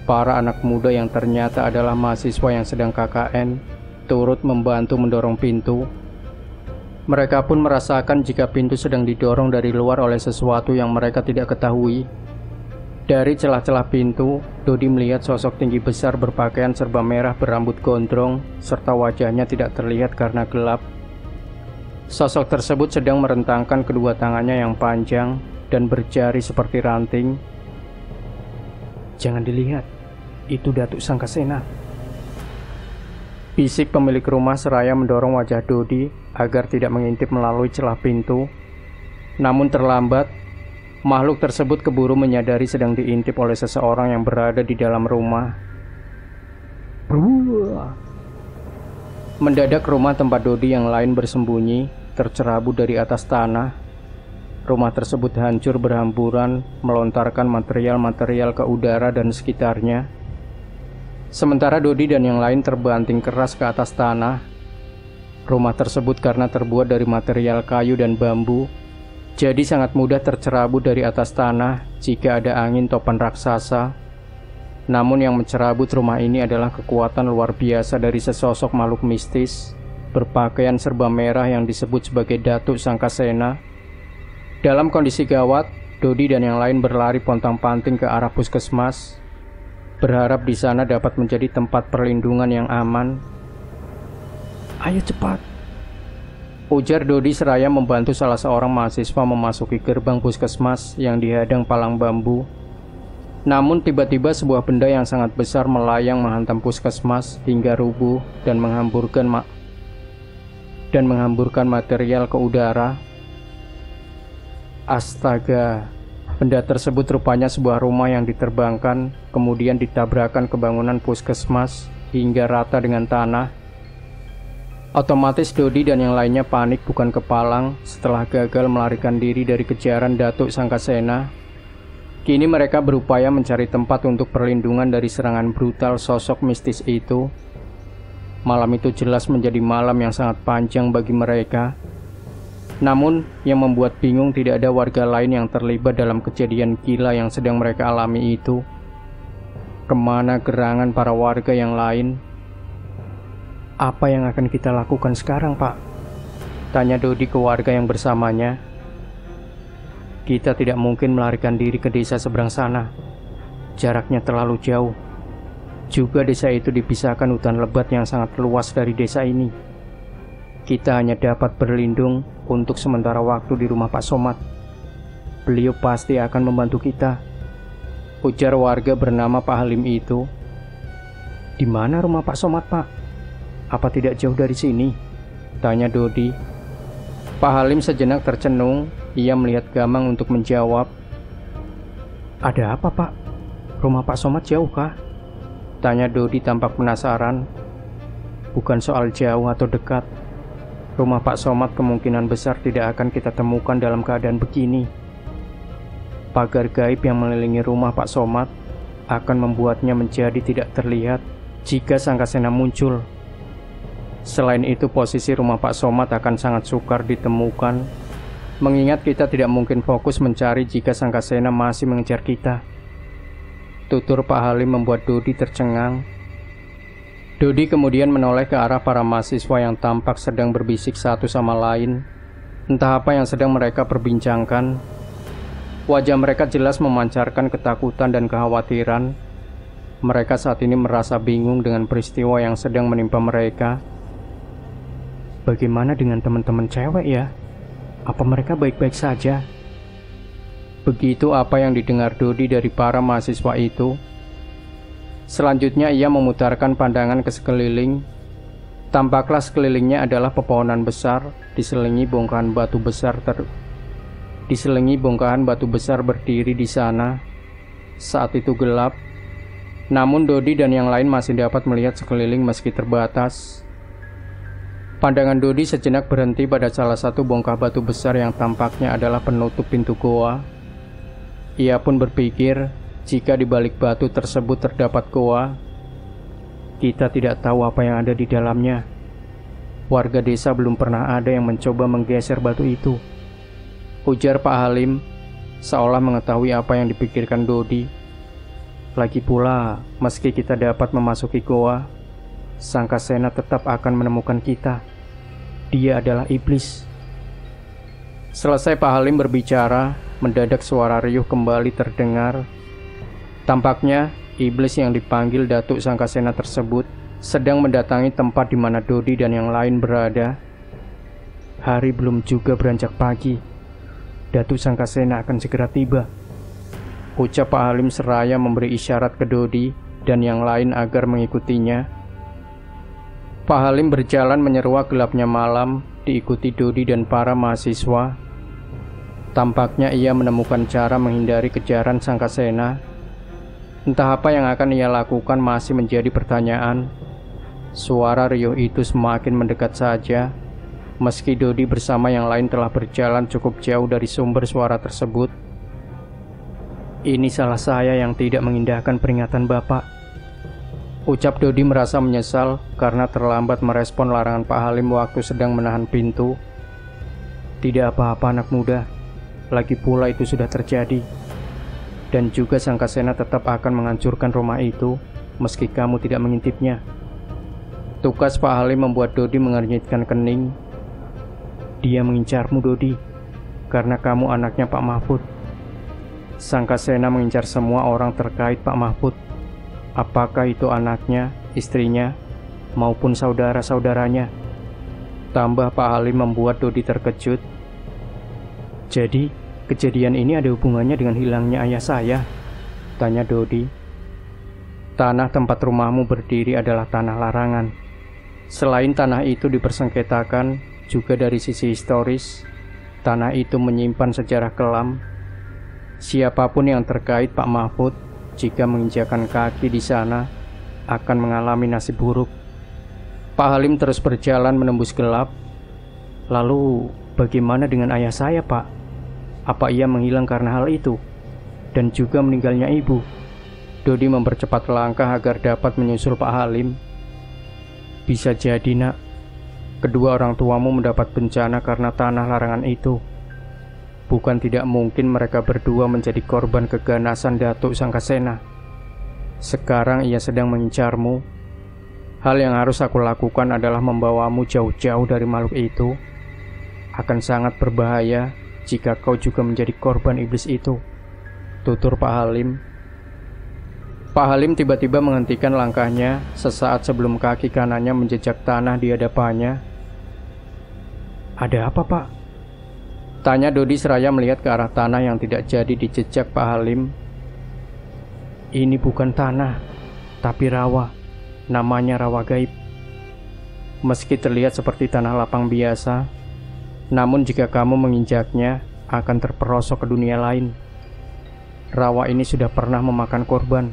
para anak muda yang ternyata adalah mahasiswa yang sedang KKN turut membantu mendorong pintu. Mereka pun merasakan jika pintu sedang didorong dari luar oleh sesuatu yang mereka tidak ketahui. Dari celah-celah pintu, Dodi melihat sosok tinggi besar berpakaian serba merah berambut gondrong, serta wajahnya tidak terlihat karena gelap. Sosok tersebut sedang merentangkan kedua tangannya yang panjang dan berjari seperti ranting. Jangan dilihat, itu Datuk Sangkasena. Bisik pemilik rumah seraya mendorong wajah Dodi agar tidak mengintip melalui celah pintu. Namun terlambat. Makhluk tersebut keburu menyadari sedang diintip oleh seseorang yang berada di dalam rumah. Mendadak rumah tempat Dodi yang lain bersembunyi tercerabut dari atas tanah. Rumah tersebut hancur berhamburan, melontarkan material-material ke udara dan sekitarnya. Sementara Dodi dan yang lain terbanting keras ke atas tanah. Rumah tersebut karena terbuat dari material kayu dan bambu, jadi sangat mudah tercerabut dari atas tanah jika ada angin topan raksasa. Namun yang mencerabut rumah ini adalah kekuatan luar biasa dari sesosok makhluk mistis berpakaian serba merah yang disebut sebagai Datuk Sangkasena. Dalam kondisi gawat, Dodi dan yang lain berlari pontang-panting ke arah puskesmas, berharap di sana dapat menjadi tempat perlindungan yang aman. Ayo cepat, ujar Dodi seraya membantu salah seorang mahasiswa memasuki gerbang puskesmas yang dihadang palang bambu. Namun tiba-tiba sebuah benda yang sangat besar melayang menghantam puskesmas hingga rubuh dan menghamburkan material ke udara. Astaga, benda tersebut rupanya sebuah rumah yang diterbangkan, kemudian ditabrakkan ke bangunan puskesmas hingga rata dengan tanah. Otomatis Dodi dan yang lainnya panik bukan kepalang setelah gagal melarikan diri dari kejaran Datuk Sangkasena. Kini mereka berupaya mencari tempat untuk perlindungan dari serangan brutal sosok mistis itu. Malam itu jelas menjadi malam yang sangat panjang bagi mereka. Namun, yang membuat bingung tidak ada warga lain yang terlibat dalam kejadian gila yang sedang mereka alami itu. Kemana gerangan para warga yang lain? Apa yang akan kita lakukan sekarang, Pak? Tanya Dodi ke warga yang bersamanya. Kita tidak mungkin melarikan diri ke desa seberang sana. Jaraknya terlalu jauh. Juga desa itu dipisahkan hutan lebat yang sangat luas dari desa ini. Kita hanya dapat berlindung untuk sementara waktu di rumah Pak Somad. Beliau pasti akan membantu kita, ujar warga bernama Pak Halim itu. Di mana rumah Pak Somad, Pak? Apa tidak jauh dari sini? Tanya Dodi. Pak Halim sejenak tercenung. Ia melihat Gamang untuk menjawab. Ada apa, Pak? Rumah Pak Somad jauh kah? Tanya Dodi tampak penasaran. Bukan soal jauh atau dekat. Rumah Pak Somad kemungkinan besar tidak akan kita temukan dalam keadaan begini. Pagar gaib yang mengelilingi rumah Pak Somad akan membuatnya menjadi tidak terlihat jika Sangkasena muncul. Selain itu, posisi rumah Pak Somad akan sangat sukar ditemukan, mengingat kita tidak mungkin fokus mencari jika Sangkasena masih mengejar kita. Tutur Pak Halim membuat Dodi tercengang. Dodi kemudian menoleh ke arah para mahasiswa yang tampak sedang berbisik satu sama lain. Entah apa yang sedang mereka perbincangkan. Wajah mereka jelas memancarkan ketakutan dan kekhawatiran. Mereka saat ini merasa bingung dengan peristiwa yang sedang menimpa mereka. Bagaimana dengan teman-teman cewek ya? Apa mereka baik-baik saja? Begitu apa yang didengar Dodi dari para mahasiswa itu. Selanjutnya ia memutarkan pandangan ke sekeliling. Tampaklah sekelilingnya adalah pepohonan besar, diselingi bongkahan batu besar berdiri di sana. Saat itu gelap, namun Dodi dan yang lain masih dapat melihat sekeliling meski terbatas. Pandangan Dodi sejenak berhenti pada salah satu bongkah batu besar yang tampaknya adalah penutup pintu goa. Ia pun berpikir, jika di balik batu tersebut terdapat goa, kita tidak tahu apa yang ada di dalamnya. Warga desa belum pernah ada yang mencoba menggeser batu itu, ujar Pak Halim, seolah mengetahui apa yang dipikirkan Dodi. Lagi pula, meski kita dapat memasuki goa, Sangkasena tetap akan menemukan kita. Dia adalah iblis. Selesai Pak Halim berbicara, mendadak suara riuh kembali terdengar. Tampaknya, iblis yang dipanggil Datuk Sangkasena tersebut sedang mendatangi tempat di mana Dodi dan yang lain berada. Hari belum juga beranjak pagi. Datuk Sangkasena akan segera tiba, ucap Pak Halim seraya memberi isyarat ke Dodi dan yang lain agar mengikutinya. Pak Halim berjalan menyeruak gelapnya malam, diikuti Dodi dan para mahasiswa. Tampaknya ia menemukan cara menghindari kejaran Sangkasena. Entah apa yang akan ia lakukan masih menjadi pertanyaan. Suara riuh itu semakin mendekat saja, meski Dodi bersama yang lain telah berjalan cukup jauh dari sumber suara tersebut. Ini salah saya yang tidak mengindahkan peringatan Bapak, ucap Dodi merasa menyesal karena terlambat merespon larangan Pak Halim waktu sedang menahan pintu. Tidak apa-apa anak muda, lagi pula itu sudah terjadi. Dan juga Sangkasena tetap akan menghancurkan rumah itu meski kamu tidak mengintipnya. Tukas Pak Halim membuat Dodi mengernyitkan kening. Dia mengincarmu Dodi, karena kamu anaknya Pak Mahfud. Sangkasena mengincar semua orang terkait Pak Mahfud, apakah itu anaknya, istrinya, maupun saudara-saudaranya. Tambah Pak Halim membuat Dodi terkejut. Jadi, kejadian ini ada hubungannya dengan hilangnya ayah saya? Tanya Dodi. Tanah tempat rumahmu berdiri adalah tanah larangan. Selain tanah itu dipersengketakan, juga dari sisi historis, tanah itu menyimpan sejarah kelam. Siapapun yang terkait Pak Mahfud, jika menginjakan kaki di sana, akan mengalami nasib buruk. Pak Halim terus berjalan menembus gelap. Lalu, bagaimana dengan ayah saya, Pak? Apa ia menghilang karena hal itu? Dan juga meninggalnya ibu? Dodi mempercepat langkah agar dapat menyusul Pak Halim. Bisa jadi nak, kedua orang tuamu mendapat bencana karena tanah larangan itu. Bukan tidak mungkin mereka berdua menjadi korban keganasan Datuk Sangkasena. Sekarang ia sedang mengincarmu. Hal yang harus aku lakukan adalah membawamu jauh-jauh dari makhluk itu. Akan sangat berbahaya jika kau juga menjadi korban iblis itu, tutur Pak Halim. Pak Halim tiba-tiba menghentikan langkahnya sesaat sebelum kaki kanannya menjejak tanah di hadapannya. Ada apa, Pak? Tanya Dodi seraya melihat ke arah tanah yang tidak jadi dijejak Pak Halim. Ini bukan tanah, tapi rawa. Namanya rawa gaib. Meski terlihat seperti tanah lapang biasa, namun jika kamu menginjaknya, akan terperosok ke dunia lain. Rawa ini sudah pernah memakan korban.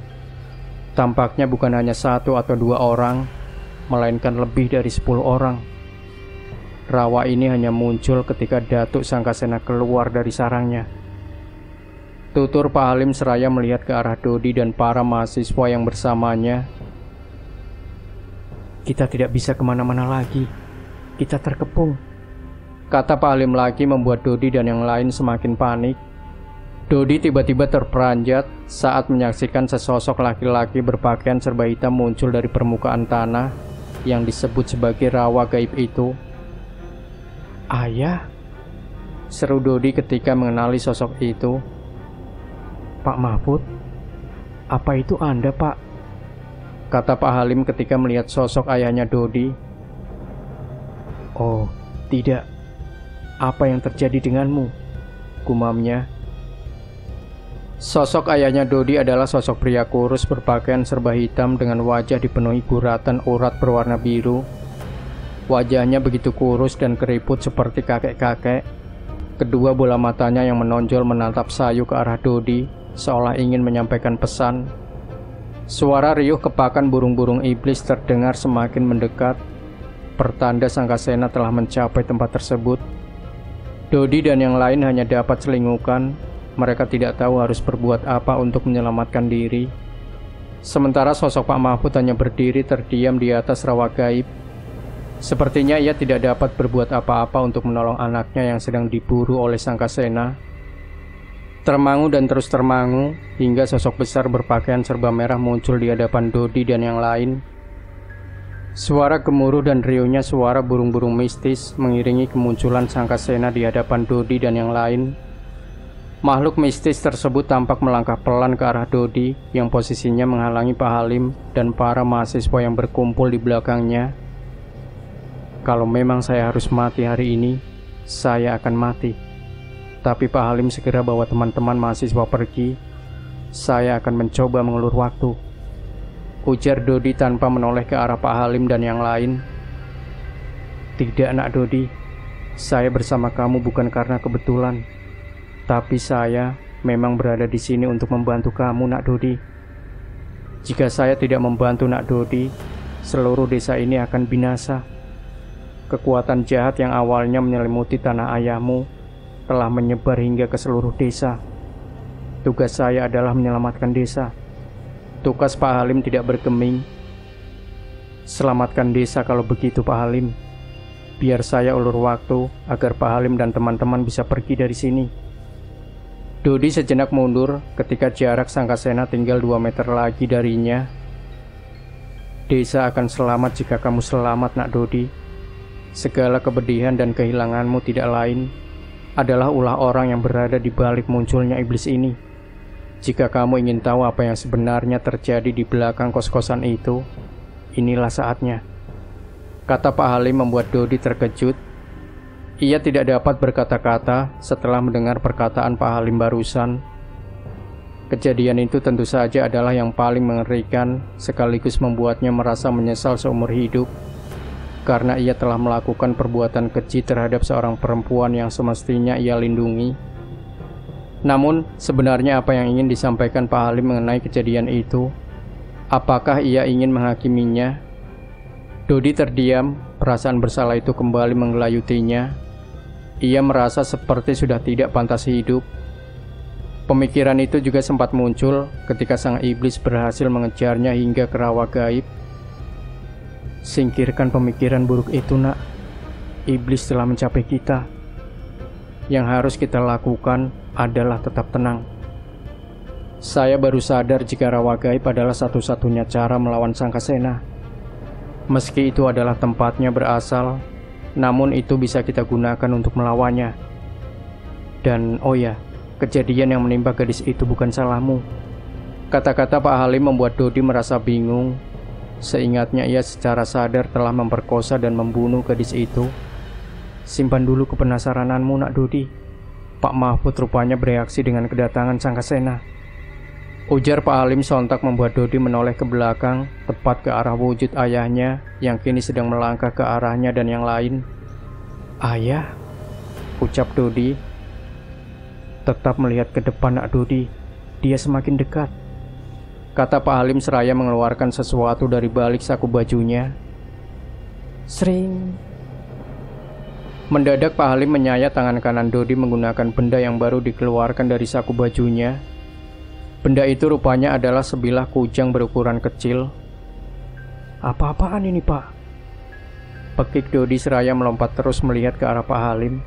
Tampaknya bukan hanya 1 atau 2 orang, melainkan lebih dari 10 orang. Rawa ini hanya muncul ketika Datuk Sangkasena keluar dari sarangnya, tutur Pak Halim seraya melihat ke arah Dodi dan para mahasiswa yang bersamanya. Kita tidak bisa kemana-mana lagi, kita terkepung, kata Pak Halim lagi, membuat Dodi dan yang lain semakin panik. Dodi tiba-tiba terperanjat saat menyaksikan sesosok laki-laki berpakaian serba hitam muncul dari permukaan tanah yang disebut sebagai rawa gaib itu. Ayah, seru Dodi ketika mengenali sosok itu. Pak Mahfud, apa itu Anda, Pak? Kata Pak Halim ketika melihat sosok ayahnya Dodi. Oh, tidak. Apa yang terjadi denganmu? Gumamnya. Sosok ayahnya Dodi adalah sosok pria kurus berpakaian serba hitam dengan wajah dipenuhi guratan urat berwarna biru. Wajahnya begitu kurus dan keriput seperti kakek-kakek. Kedua bola matanya yang menonjol menatap sayu ke arah Dodi, seolah ingin menyampaikan pesan. Suara riuh kepakan burung-burung iblis terdengar semakin mendekat, pertanda Sangkasena telah mencapai tempat tersebut. Dodi dan yang lain hanya dapat selingukan. Mereka tidak tahu harus berbuat apa untuk menyelamatkan diri. Sementara sosok Pak Mahfud hanya berdiri terdiam di atas rawa gaib. Sepertinya ia tidak dapat berbuat apa-apa untuk menolong anaknya yang sedang diburu oleh Sangkasena. Termangu dan terus termangu, hingga sosok besar berpakaian serba merah muncul di hadapan Dodi dan yang lain. Suara gemuruh dan riuhnya suara burung-burung mistis mengiringi kemunculan Sangkasena di hadapan Dodi dan yang lain. Makhluk mistis tersebut tampak melangkah pelan ke arah Dodi yang posisinya menghalangi Pak Halim dan para mahasiswa yang berkumpul di belakangnya. Kalau memang saya harus mati hari ini, saya akan mati. Tapi Pak Halim segera bawa teman-teman mahasiswa pergi. Saya akan mencoba mengulur waktu, ujar Dodi tanpa menoleh ke arah Pak Halim dan yang lain. Tidak, Nak Dodi. Saya bersama kamu bukan karena kebetulan. Tapi saya memang berada di sini untuk membantu kamu, Nak Dodi. Jika saya tidak membantu Nak Dodi, seluruh desa ini akan binasa. Kekuatan jahat yang awalnya menyelimuti tanah ayahmu telah menyebar hingga ke seluruh desa. Tugas saya adalah menyelamatkan desa. Tugas Pak Halim tidak bergeming. Selamatkan desa kalau begitu, Pak Halim. Biar saya ulur waktu agar Pak Halim dan teman-teman bisa pergi dari sini. Dodi sejenak mundur ketika jarak Sangkasena tinggal 2 meter lagi darinya. Desa akan selamat jika kamu selamat, Nak Dodi. Segala kepedihan dan kehilanganmu tidak lain adalah ulah orang yang berada di balik munculnya iblis ini. Jika kamu ingin tahu apa yang sebenarnya terjadi di belakang kos-kosan itu, inilah saatnya. Kata Pak Halim membuat Dodi terkejut. Ia tidak dapat berkata-kata setelah mendengar perkataan Pak Halim barusan. Kejadian itu tentu saja adalah yang paling mengerikan, sekaligus membuatnya merasa menyesal seumur hidup, karena ia telah melakukan perbuatan keji terhadap seorang perempuan yang semestinya ia lindungi. Namun, sebenarnya apa yang ingin disampaikan Pak Halim mengenai kejadian itu? Apakah ia ingin menghakiminya? Dodi terdiam, perasaan bersalah itu kembali menggelayutinya. Ia merasa seperti sudah tidak pantas hidup. Pemikiran itu juga sempat muncul ketika sang iblis berhasil mengejarnya hingga ke rawa gaib. Singkirkan pemikiran buruk itu, Nak. Iblis telah mencapai kita. Yang harus kita lakukan adalah tetap tenang. Saya baru sadar jika rawa gaib adalah satu-satunya cara melawan Sangkasena. Meski itu adalah tempatnya berasal, namun itu bisa kita gunakan untuk melawannya. Dan oh ya, kejadian yang menimpa gadis itu bukan salahmu. Kata-kata Pak Halim membuat Dodi merasa bingung. Seingatnya ia secara sadar telah memperkosa dan membunuh gadis itu. Simpan dulu kepenasarananmu, Nak Dodi. Pak Mahfud rupanya bereaksi dengan kedatangan Sangkasena, ujar Pak Halim sontak membuat Dodi menoleh ke belakang, tepat ke arah wujud ayahnya yang kini sedang melangkah ke arahnya dan yang lain. Ayah, ucap Dodi. Tetap melihat ke depan, Nak Dodi. Dia semakin dekat, kata Pak Halim seraya mengeluarkan sesuatu dari balik saku bajunya. Sering. Mendadak Pak Halim menyayat tangan kanan Dodi menggunakan benda yang baru dikeluarkan dari saku bajunya. Benda itu rupanya adalah sebilah kujang berukuran kecil. Apa-apaan ini, Pak? Pekik Dodi seraya melompat terus melihat ke arah Pak Halim.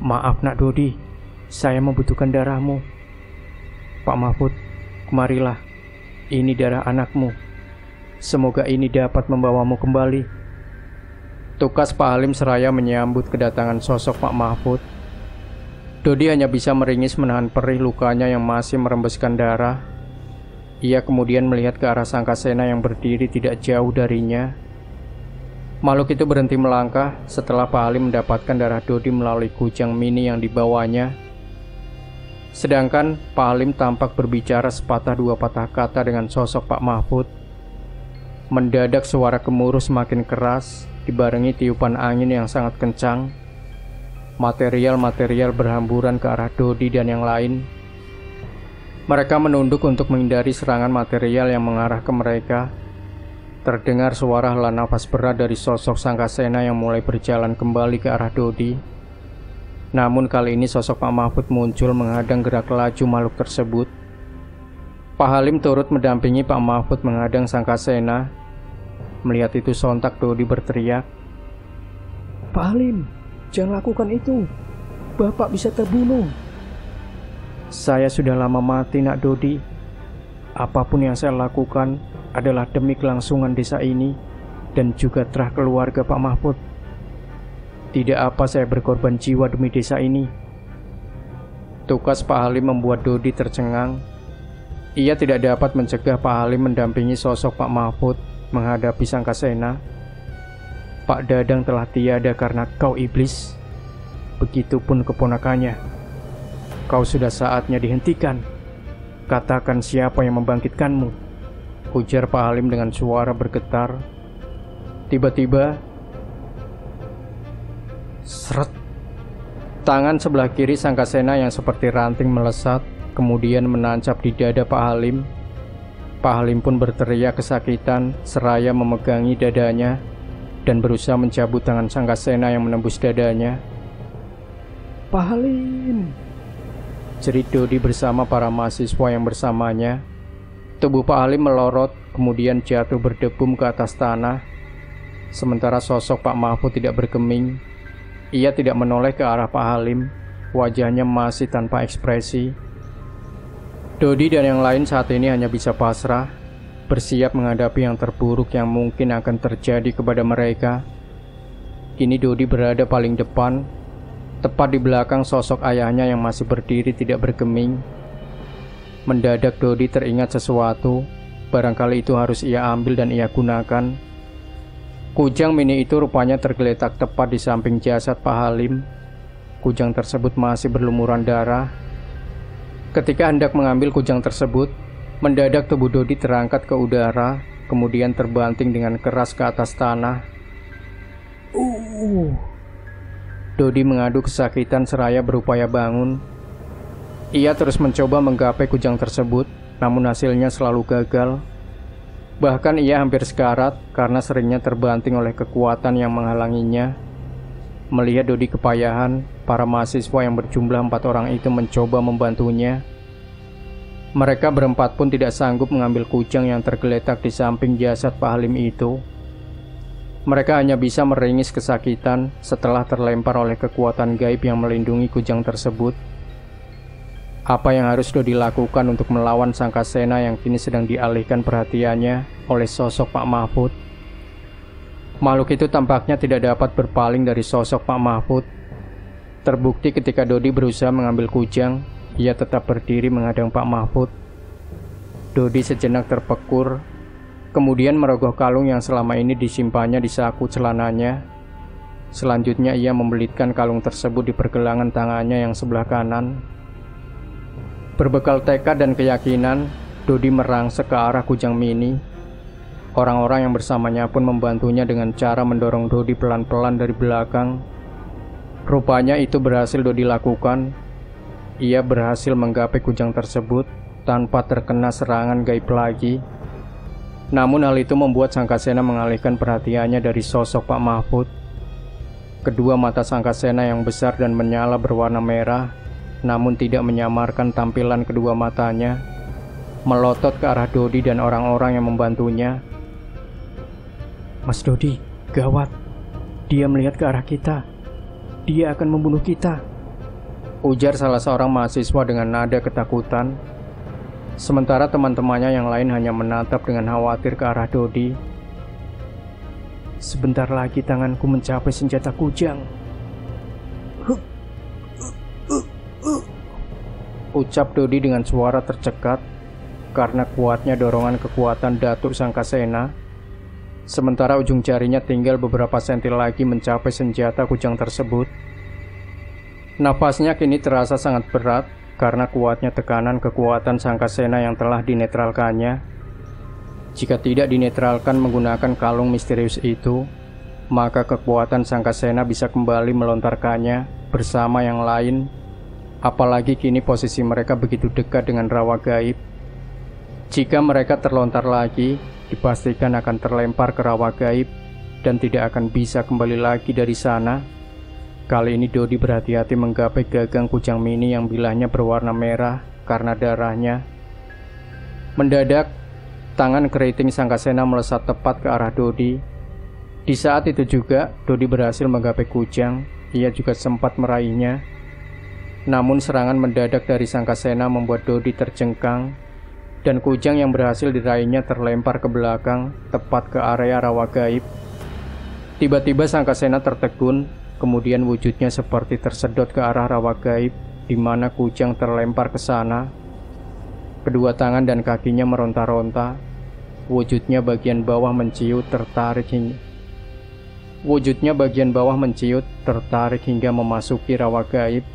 Maaf, Nak Dodi, saya membutuhkan darahmu. Pak Mahfud, kemarilah. Ini darah anakmu. Semoga ini dapat membawamu kembali. Tukas Pak Halim seraya menyambut kedatangan sosok Pak Mahfud. Dodi hanya bisa meringis menahan perih lukanya yang masih merembeskan darah. Ia kemudian melihat ke arah Sangkasena yang berdiri tidak jauh darinya. Makhluk itu berhenti melangkah setelah Pak Halim mendapatkan darah Dodi melalui kujang mini yang dibawanya. Sedangkan Pak Halim tampak berbicara sepatah dua patah kata dengan sosok Pak Mahfud. Mendadak suara gemuruh semakin keras, dibarengi tiupan angin yang sangat kencang. Material-material berhamburan ke arah Dodi dan yang lain. Mereka menunduk untuk menghindari serangan material yang mengarah ke mereka. Terdengar suara hela nafas berat dari sosok Sangkasena yang mulai berjalan kembali ke arah Dodi. Namun kali ini sosok Pak Mahfud muncul menghadang gerak laju makhluk tersebut. Pak Halim turut mendampingi Pak Mahfud menghadang Sangkasena. Melihat itu sontak Dodi berteriak, "Pak Halim, jangan lakukan itu. Bapak bisa terbunuh." "Saya sudah lama mati, Nak Dodi. Apapun yang saya lakukan adalah demi kelangsungan desa ini dan juga terah keluarga Pak Mahfud. Tidak apa saya berkorban jiwa demi desa ini." Tukas Pak Halim membuat Dodi tercengang. Ia tidak dapat mencegah Pak Halim mendampingi sosok Pak Mahfud menghadapi Sangkasena. "Pak Dadang telah tiada karena kau iblis. Begitupun keponakannya. Kau sudah saatnya dihentikan. Katakan siapa yang membangkitkanmu," ujar Pak Halim dengan suara bergetar. Tiba-tiba, seret, tangan sebelah kiri Sangkasena yang seperti ranting melesat, kemudian menancap di dada Pak Halim. Pak Halim pun berteriak kesakitan seraya memegangi dadanya dan berusaha mencabut tangan Sangkasena yang menembus dadanya. "Pak Halim!" jerit Dodi bersama para mahasiswa yang bersamanya. Tubuh Pak Halim melorot, kemudian jatuh berdebum ke atas tanah. Sementara sosok Pak Mahfud tidak bergeming. Ia tidak menoleh ke arah Pak Halim. Wajahnya masih tanpa ekspresi. Dodi dan yang lain saat ini hanya bisa pasrah, bersiap menghadapi yang terburuk yang mungkin akan terjadi kepada mereka. Kini Dodi berada paling depan, tepat di belakang sosok ayahnya yang masih berdiri tidak bergeming. Mendadak Dodi teringat sesuatu, barangkali itu harus ia ambil dan ia gunakan. Kujang mini itu rupanya tergeletak tepat di samping jasad Pak Halim. Kujang tersebut masih berlumuran darah. Ketika hendak mengambil kujang tersebut, mendadak tubuh Dodi terangkat ke udara, kemudian terbanting dengan keras ke atas tanah. Dodi mengadu kesakitan seraya berupaya bangun. Ia terus mencoba menggapai kujang tersebut, namun hasilnya selalu gagal. Bahkan ia hampir sekarat karena seringnya terbanting oleh kekuatan yang menghalanginya. Melihat Dodi kepayahan, para mahasiswa yang berjumlah 4 orang itu mencoba membantunya. Mereka berempat pun tidak sanggup mengambil kujang yang tergeletak di samping jasad Pak Halim itu. Mereka hanya bisa meringis kesakitan setelah terlempar oleh kekuatan gaib yang melindungi kujang tersebut. Apa yang harus Dodi lakukan untuk melawan Sangkasena yang kini sedang dialihkan perhatiannya oleh sosok Pak Mahfud? Makhluk itu tampaknya tidak dapat berpaling dari sosok Pak Mahfud. Terbukti ketika Dodi berusaha mengambil kujang, ia tetap berdiri menghadang Pak Mahfud. Dodi sejenak terpekur, kemudian merogoh kalung yang selama ini disimpannya di saku celananya. Selanjutnya ia membelitkan kalung tersebut di pergelangan tangannya yang sebelah kanan. Berbekal tekad dan keyakinan, Dodi merangsek ke arah kujang mini. Orang-orang yang bersamanya pun membantunya dengan cara mendorong Dodi pelan-pelan dari belakang. Rupanya itu berhasil Dodi lakukan. Ia berhasil menggapai kujang tersebut tanpa terkena serangan gaib lagi. Namun hal itu membuat Sangkasena mengalihkan perhatiannya dari sosok Pak Mahfud. Kedua mata Sangkasena yang besar dan menyala berwarna merah, namun tidak menyamarkan tampilan kedua matanya, melotot ke arah Dodi dan orang-orang yang membantunya. "Mas Dodi, gawat. Dia melihat ke arah kita. Dia akan membunuh kita," ujar salah seorang mahasiswa dengan nada ketakutan. Sementara teman-temannya yang lain hanya menatap dengan khawatir ke arah Dodi. "Sebentar lagi tanganku mencapai senjata kujang," ucap Dodi dengan suara tercekat karena kuatnya dorongan kekuatan Datuk Sangkasena. Sementara ujung jarinya tinggal beberapa senti lagi mencapai senjata kujang tersebut. Napasnya kini terasa sangat berat karena kuatnya tekanan kekuatan Sangkasena yang telah dinetralkannya. Jika tidak dinetralkan menggunakan kalung misterius itu, maka kekuatan Sangkasena bisa kembali melontarkannya bersama yang lain. Apalagi kini posisi mereka begitu dekat dengan rawa gaib. Jika mereka terlontar lagi, dipastikan akan terlempar ke rawa gaib dan tidak akan bisa kembali lagi dari sana. Kali ini Dodi berhati-hati menggapai gagang kujang mini yang bilahnya berwarna merah karena darahnya. Mendadak, tangan keriting Sangkasena melesat tepat ke arah Dodi. Di saat itu juga, Dodi berhasil menggapai kujang. Ia juga sempat meraihnya. Namun serangan mendadak dari Sangkasena membuat Dodi terjengkang, dan kujang yang berhasil diraihnya terlempar ke belakang, tepat ke area rawa gaib. Tiba-tiba Sangkasena tertegun, kemudian wujudnya seperti tersedot ke arah rawa gaib, di mana kujang terlempar ke sana. Kedua tangan dan kakinya meronta-ronta. Wujudnya bagian bawah menciut tertarik hingga memasuki rawa gaib.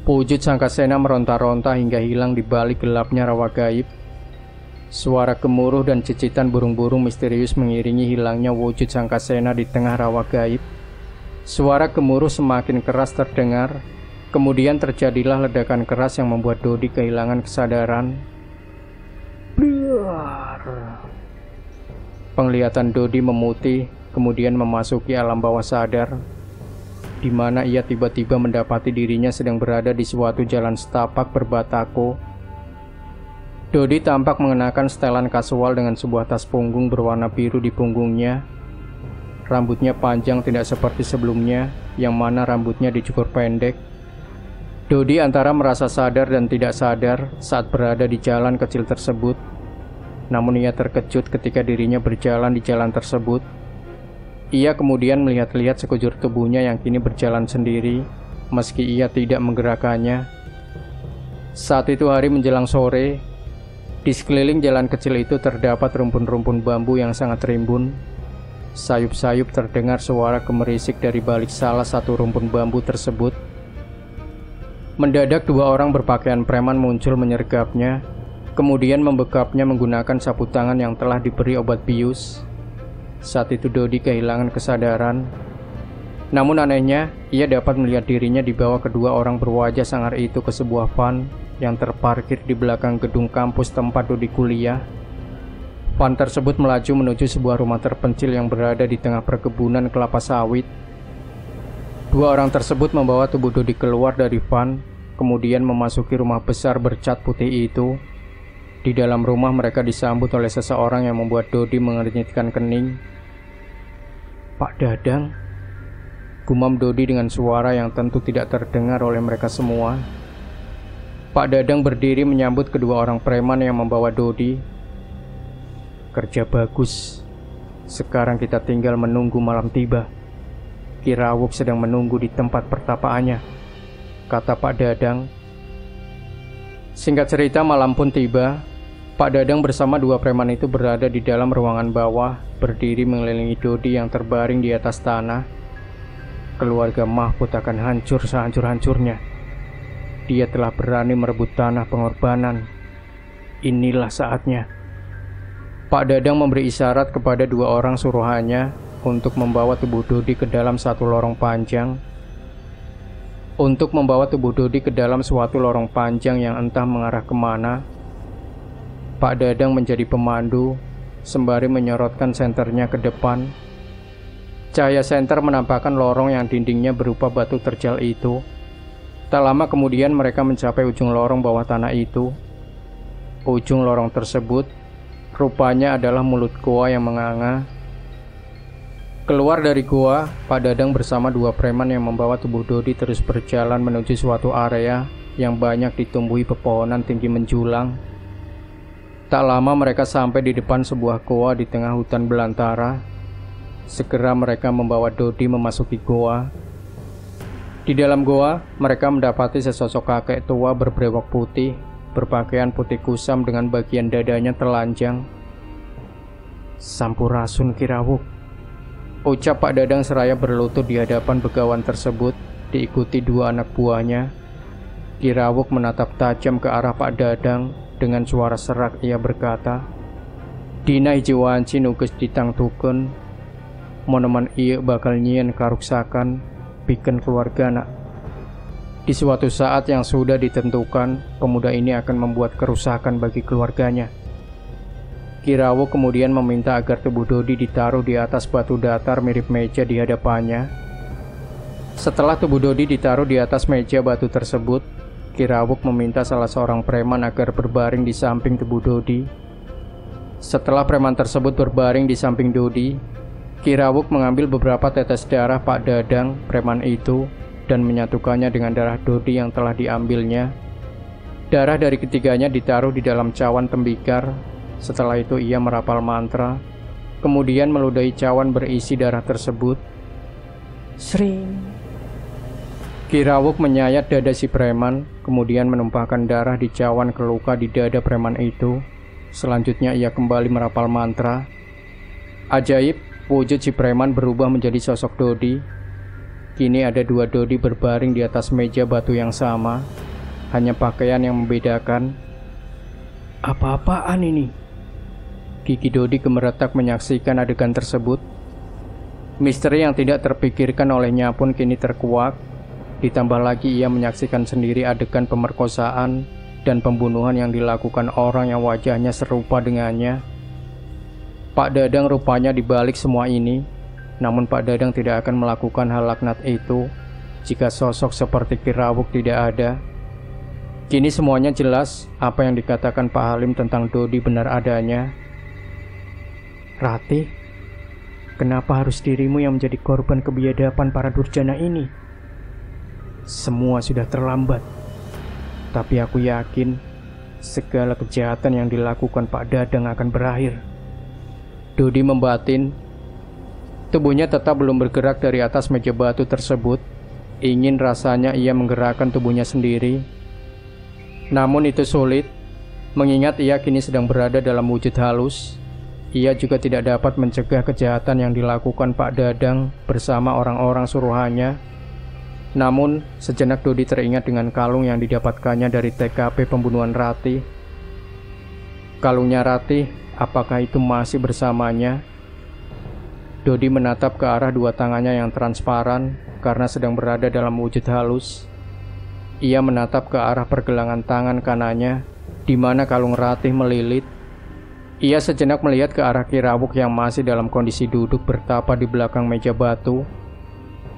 Wujud Sangkasena meronta-ronta hingga hilang di balik gelapnya rawa gaib. Suara gemuruh dan cicitan burung-burung misterius mengiringi hilangnya wujud Sangkasena di tengah rawa gaib. Suara gemuruh semakin keras terdengar. Kemudian terjadilah ledakan keras yang membuat Dodi kehilangan kesadaran. Penglihatan Dodi memutih, kemudian memasuki alam bawah sadar, di mana ia tiba-tiba mendapati dirinya sedang berada di suatu jalan setapak berbatako. Dodi tampak mengenakan setelan kasual dengan sebuah tas punggung berwarna biru di punggungnya. Rambutnya panjang tidak seperti sebelumnya, yang mana rambutnya dicukur pendek. Dodi antara merasa sadar dan tidak sadar saat berada di jalan kecil tersebut. Namun ia terkejut ketika dirinya berjalan di jalan tersebut. Ia kemudian melihat-lihat sekujur tubuhnya yang kini berjalan sendiri, meski ia tidak menggerakkannya. Saat itu hari menjelang sore. Di sekeliling jalan kecil itu terdapat rumpun-rumpun bambu yang sangat rimbun. Sayup-sayup terdengar suara gemerisik dari balik salah satu rumpun bambu tersebut. Mendadak dua orang berpakaian preman muncul menyergapnya, kemudian membekapnya menggunakan sapu tangan yang telah diberi obat bius. Saat itu Dodi kehilangan kesadaran. Namun anehnya, ia dapat melihat dirinya dibawa kedua orang berwajah sangar itu ke sebuah van yang terparkir di belakang gedung kampus tempat Dodi kuliah. Van tersebut melaju menuju sebuah rumah terpencil yang berada di tengah perkebunan kelapa sawit. Dua orang tersebut membawa tubuh Dodi keluar dari van, kemudian memasuki rumah besar bercat putih itu. Di dalam rumah mereka disambut oleh seseorang yang membuat Dodi mengernyitkan kening. "Pak Dadang," gumam Dodi dengan suara yang tentu tidak terdengar oleh mereka semua. Pak Dadang berdiri menyambut kedua orang preman yang membawa Dodi. "Kerja bagus. Sekarang kita tinggal menunggu malam tiba. Kirawuk sedang menunggu di tempat pertapaannya," kata Pak Dadang. Singkat cerita, malam pun tiba. Pak Dadang bersama dua preman itu berada di dalam ruangan bawah, berdiri mengelilingi Dodi yang terbaring di atas tanah. Keluarga Mahfud akan hancur sehancur-hancurnya. Dia telah berani merebut tanah pengorbanan. Inilah saatnya. Pak Dadang memberi isyarat kepada dua orang suruhannya untuk membawa tubuh Dodi ke dalam satu lorong panjang. Untuk membawa tubuh Dodi ke dalam suatu lorong panjang yang entah mengarah kemana. Pak Dadang menjadi pemandu, sembari menyorotkan senternya ke depan. Cahaya senter menampakkan lorong yang dindingnya berupa batu terjal itu. Tak lama kemudian mereka mencapai ujung lorong bawah tanah itu. Ujung lorong tersebut rupanya adalah mulut goa yang menganga. Keluar dari goa, Pak Dadang bersama dua preman yang membawa tubuh Dodi terus berjalan menuju suatu area yang banyak ditumbuhi pepohonan tinggi menjulang. Tak lama mereka sampai di depan sebuah goa di tengah hutan belantara. Segera mereka membawa Dodi memasuki goa. Di dalam goa, mereka mendapati sesosok kakek tua berbrewok putih, berpakaian putih kusam dengan bagian dadanya telanjang. "Sampurasun Kirawuk," ucap Pak Dadang seraya berlutut di hadapan begawan tersebut, diikuti dua anak buahnya. Ki Rawuk menatap tajam ke arah Pak Dadang. Dengan suara serak ia berkata, "Dina hiji wanci nugas ditangtukeun, moneman ieu bakal nyieun karuksakan pikeun keluargana. Di suatu saat yang sudah ditentukan, pemuda ini akan membuat kerusakan bagi keluarganya." Ki Rawuk kemudian meminta agar tubuh Dodi ditaruh di atas batu datar mirip meja di hadapannya. Setelah tubuh Dodi ditaruh di atas meja batu tersebut, Ki Rawuk meminta salah seorang preman agar berbaring di samping tubuh Dodi. Setelah preman tersebut berbaring di samping Dodi, Ki Rawuk mengambil beberapa tetes darah Pak Dadang, preman itu, dan menyatukannya dengan darah Dodi yang telah diambilnya. Darah dari ketiganya ditaruh di dalam cawan tembikar. Setelah itu ia merapal mantra, kemudian meludahi cawan berisi darah tersebut. Sring. Ki Rawuk menyayat dada si preman, kemudian menumpahkan darah di cawan ke luka di dada preman itu. Selanjutnya ia kembali merapal mantra. Ajaib, wujud si preman berubah menjadi sosok Dodi. Kini ada dua Dodi berbaring di atas meja batu yang sama, hanya pakaian yang membedakan. Apa-apaan ini? Gigi Dodi gemeretak menyaksikan adegan tersebut. Misteri yang tidak terpikirkan olehnya pun kini terkuak. Ditambah lagi ia menyaksikan sendiri adegan pemerkosaan dan pembunuhan yang dilakukan orang yang wajahnya serupa dengannya. Pak Dadang rupanya dibalik semua ini, namun Pak Dadang tidak akan melakukan hal laknat itu jika sosok seperti Ki Rawuk tidak ada. Kini semuanya jelas apa yang dikatakan Pak Halim tentang Dodi benar adanya. Ratih, kenapa harus dirimu yang menjadi korban kebiadaban para durjana ini? Semua sudah terlambat, tapi aku yakin segala kejahatan yang dilakukan Pak Dadang akan berakhir. Dodi membatin. Tubuhnya tetap belum bergerak dari atas meja batu tersebut. Ingin rasanya ia menggerakkan tubuhnya sendiri. Namun itu sulit, mengingat ia kini sedang berada dalam wujud halus. Ia juga tidak dapat mencegah kejahatan yang dilakukan Pak Dadang bersama orang-orang suruhannya. Namun, sejenak Dodi teringat dengan kalung yang didapatkannya dari TKP pembunuhan Ratih. Kalungnya Ratih, apakah itu masih bersamanya? Dodi menatap ke arah dua tangannya yang transparan karena sedang berada dalam wujud halus. Ia menatap ke arah pergelangan tangan kanannya, di mana kalung Ratih melilit. Ia sejenak melihat ke arah Ki Rawuk yang masih dalam kondisi duduk bertapa di belakang meja batu.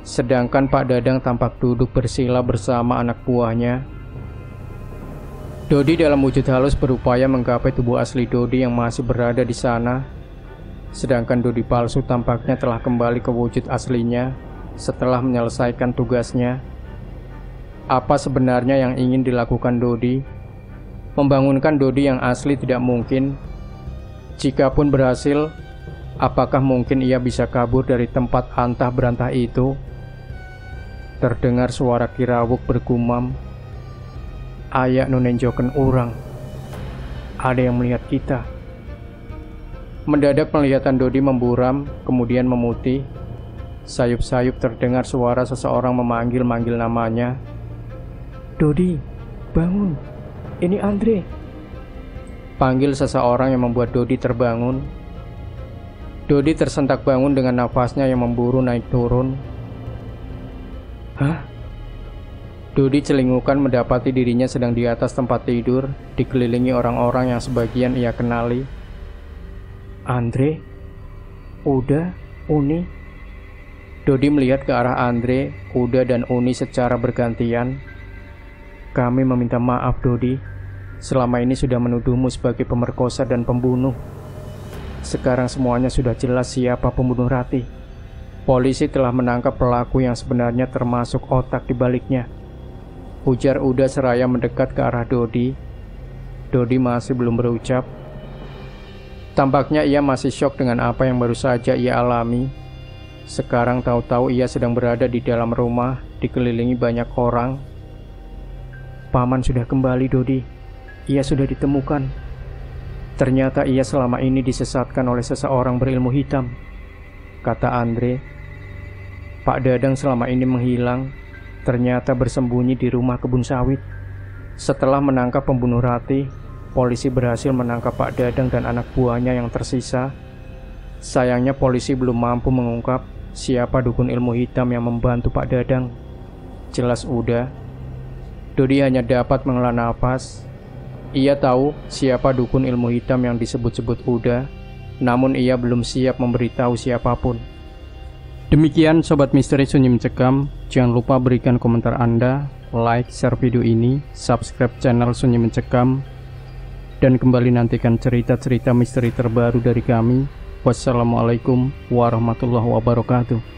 Sedangkan Pak Dadang tampak duduk bersila bersama anak buahnya. Dodi dalam wujud halus berupaya menggapai tubuh asli Dodi yang masih berada di sana. Sedangkan Dodi palsu tampaknya telah kembali ke wujud aslinya setelah menyelesaikan tugasnya. Apa sebenarnya yang ingin dilakukan Dodi? Membangunkan Dodi yang asli tidak mungkin. Jikapun berhasil, apakah mungkin ia bisa kabur dari tempat antah berantah itu? Terdengar suara Ki Rawuk bergumam, "Ayak nunenjoken urang. Ada yang melihat kita." Mendadak penglihatan Dodi memburam, kemudian memutih. Sayup-sayup terdengar suara seseorang memanggil-manggil namanya. "Dodi, bangun. Ini Andre." Panggil seseorang yang membuat Dodi terbangun. Dodi tersentak bangun dengan nafasnya yang memburu naik turun. Hah? Dodi celingukan mendapati dirinya sedang di atas tempat tidur, dikelilingi orang-orang yang sebagian ia kenali. Andre, Uda, Uni. Dodi melihat ke arah Andre, Uda, dan Uni secara bergantian. Kami meminta maaf, Dodi. Selama ini sudah menuduhmu sebagai pemerkosa dan pembunuh. Sekarang semuanya sudah jelas siapa pembunuh Ratih. Polisi telah menangkap pelaku yang sebenarnya termasuk otak di baliknya. Ujar Uda seraya mendekat ke arah Dodi. Dodi masih belum berucap. Tampaknya ia masih syok dengan apa yang baru saja ia alami. Sekarang tahu-tahu ia sedang berada di dalam rumah, dikelilingi banyak orang. Paman sudah kembali, Dodi. Ia sudah ditemukan. Ternyata ia selama ini disesatkan oleh seseorang berilmu hitam, kata Andre. Pak Dadang selama ini menghilang, ternyata bersembunyi di rumah kebun sawit. Setelah menangkap pembunuh Ratih, polisi berhasil menangkap Pak Dadang dan anak buahnya yang tersisa. Sayangnya polisi belum mampu mengungkap siapa dukun ilmu hitam yang membantu Pak Dadang. Jelas udah, Dodi hanya dapat menghela nafas. Ia tahu siapa dukun ilmu hitam yang disebut-sebut Uda, namun ia belum siap memberitahu siapapun. Demikian Sobat Misteri Sunyi Mencekam, jangan lupa berikan komentar Anda, like, share video ini, subscribe channel Sunyi Mencekam, dan kembali nantikan cerita-cerita misteri terbaru dari kami. Wassalamualaikum warahmatullahi wabarakatuh.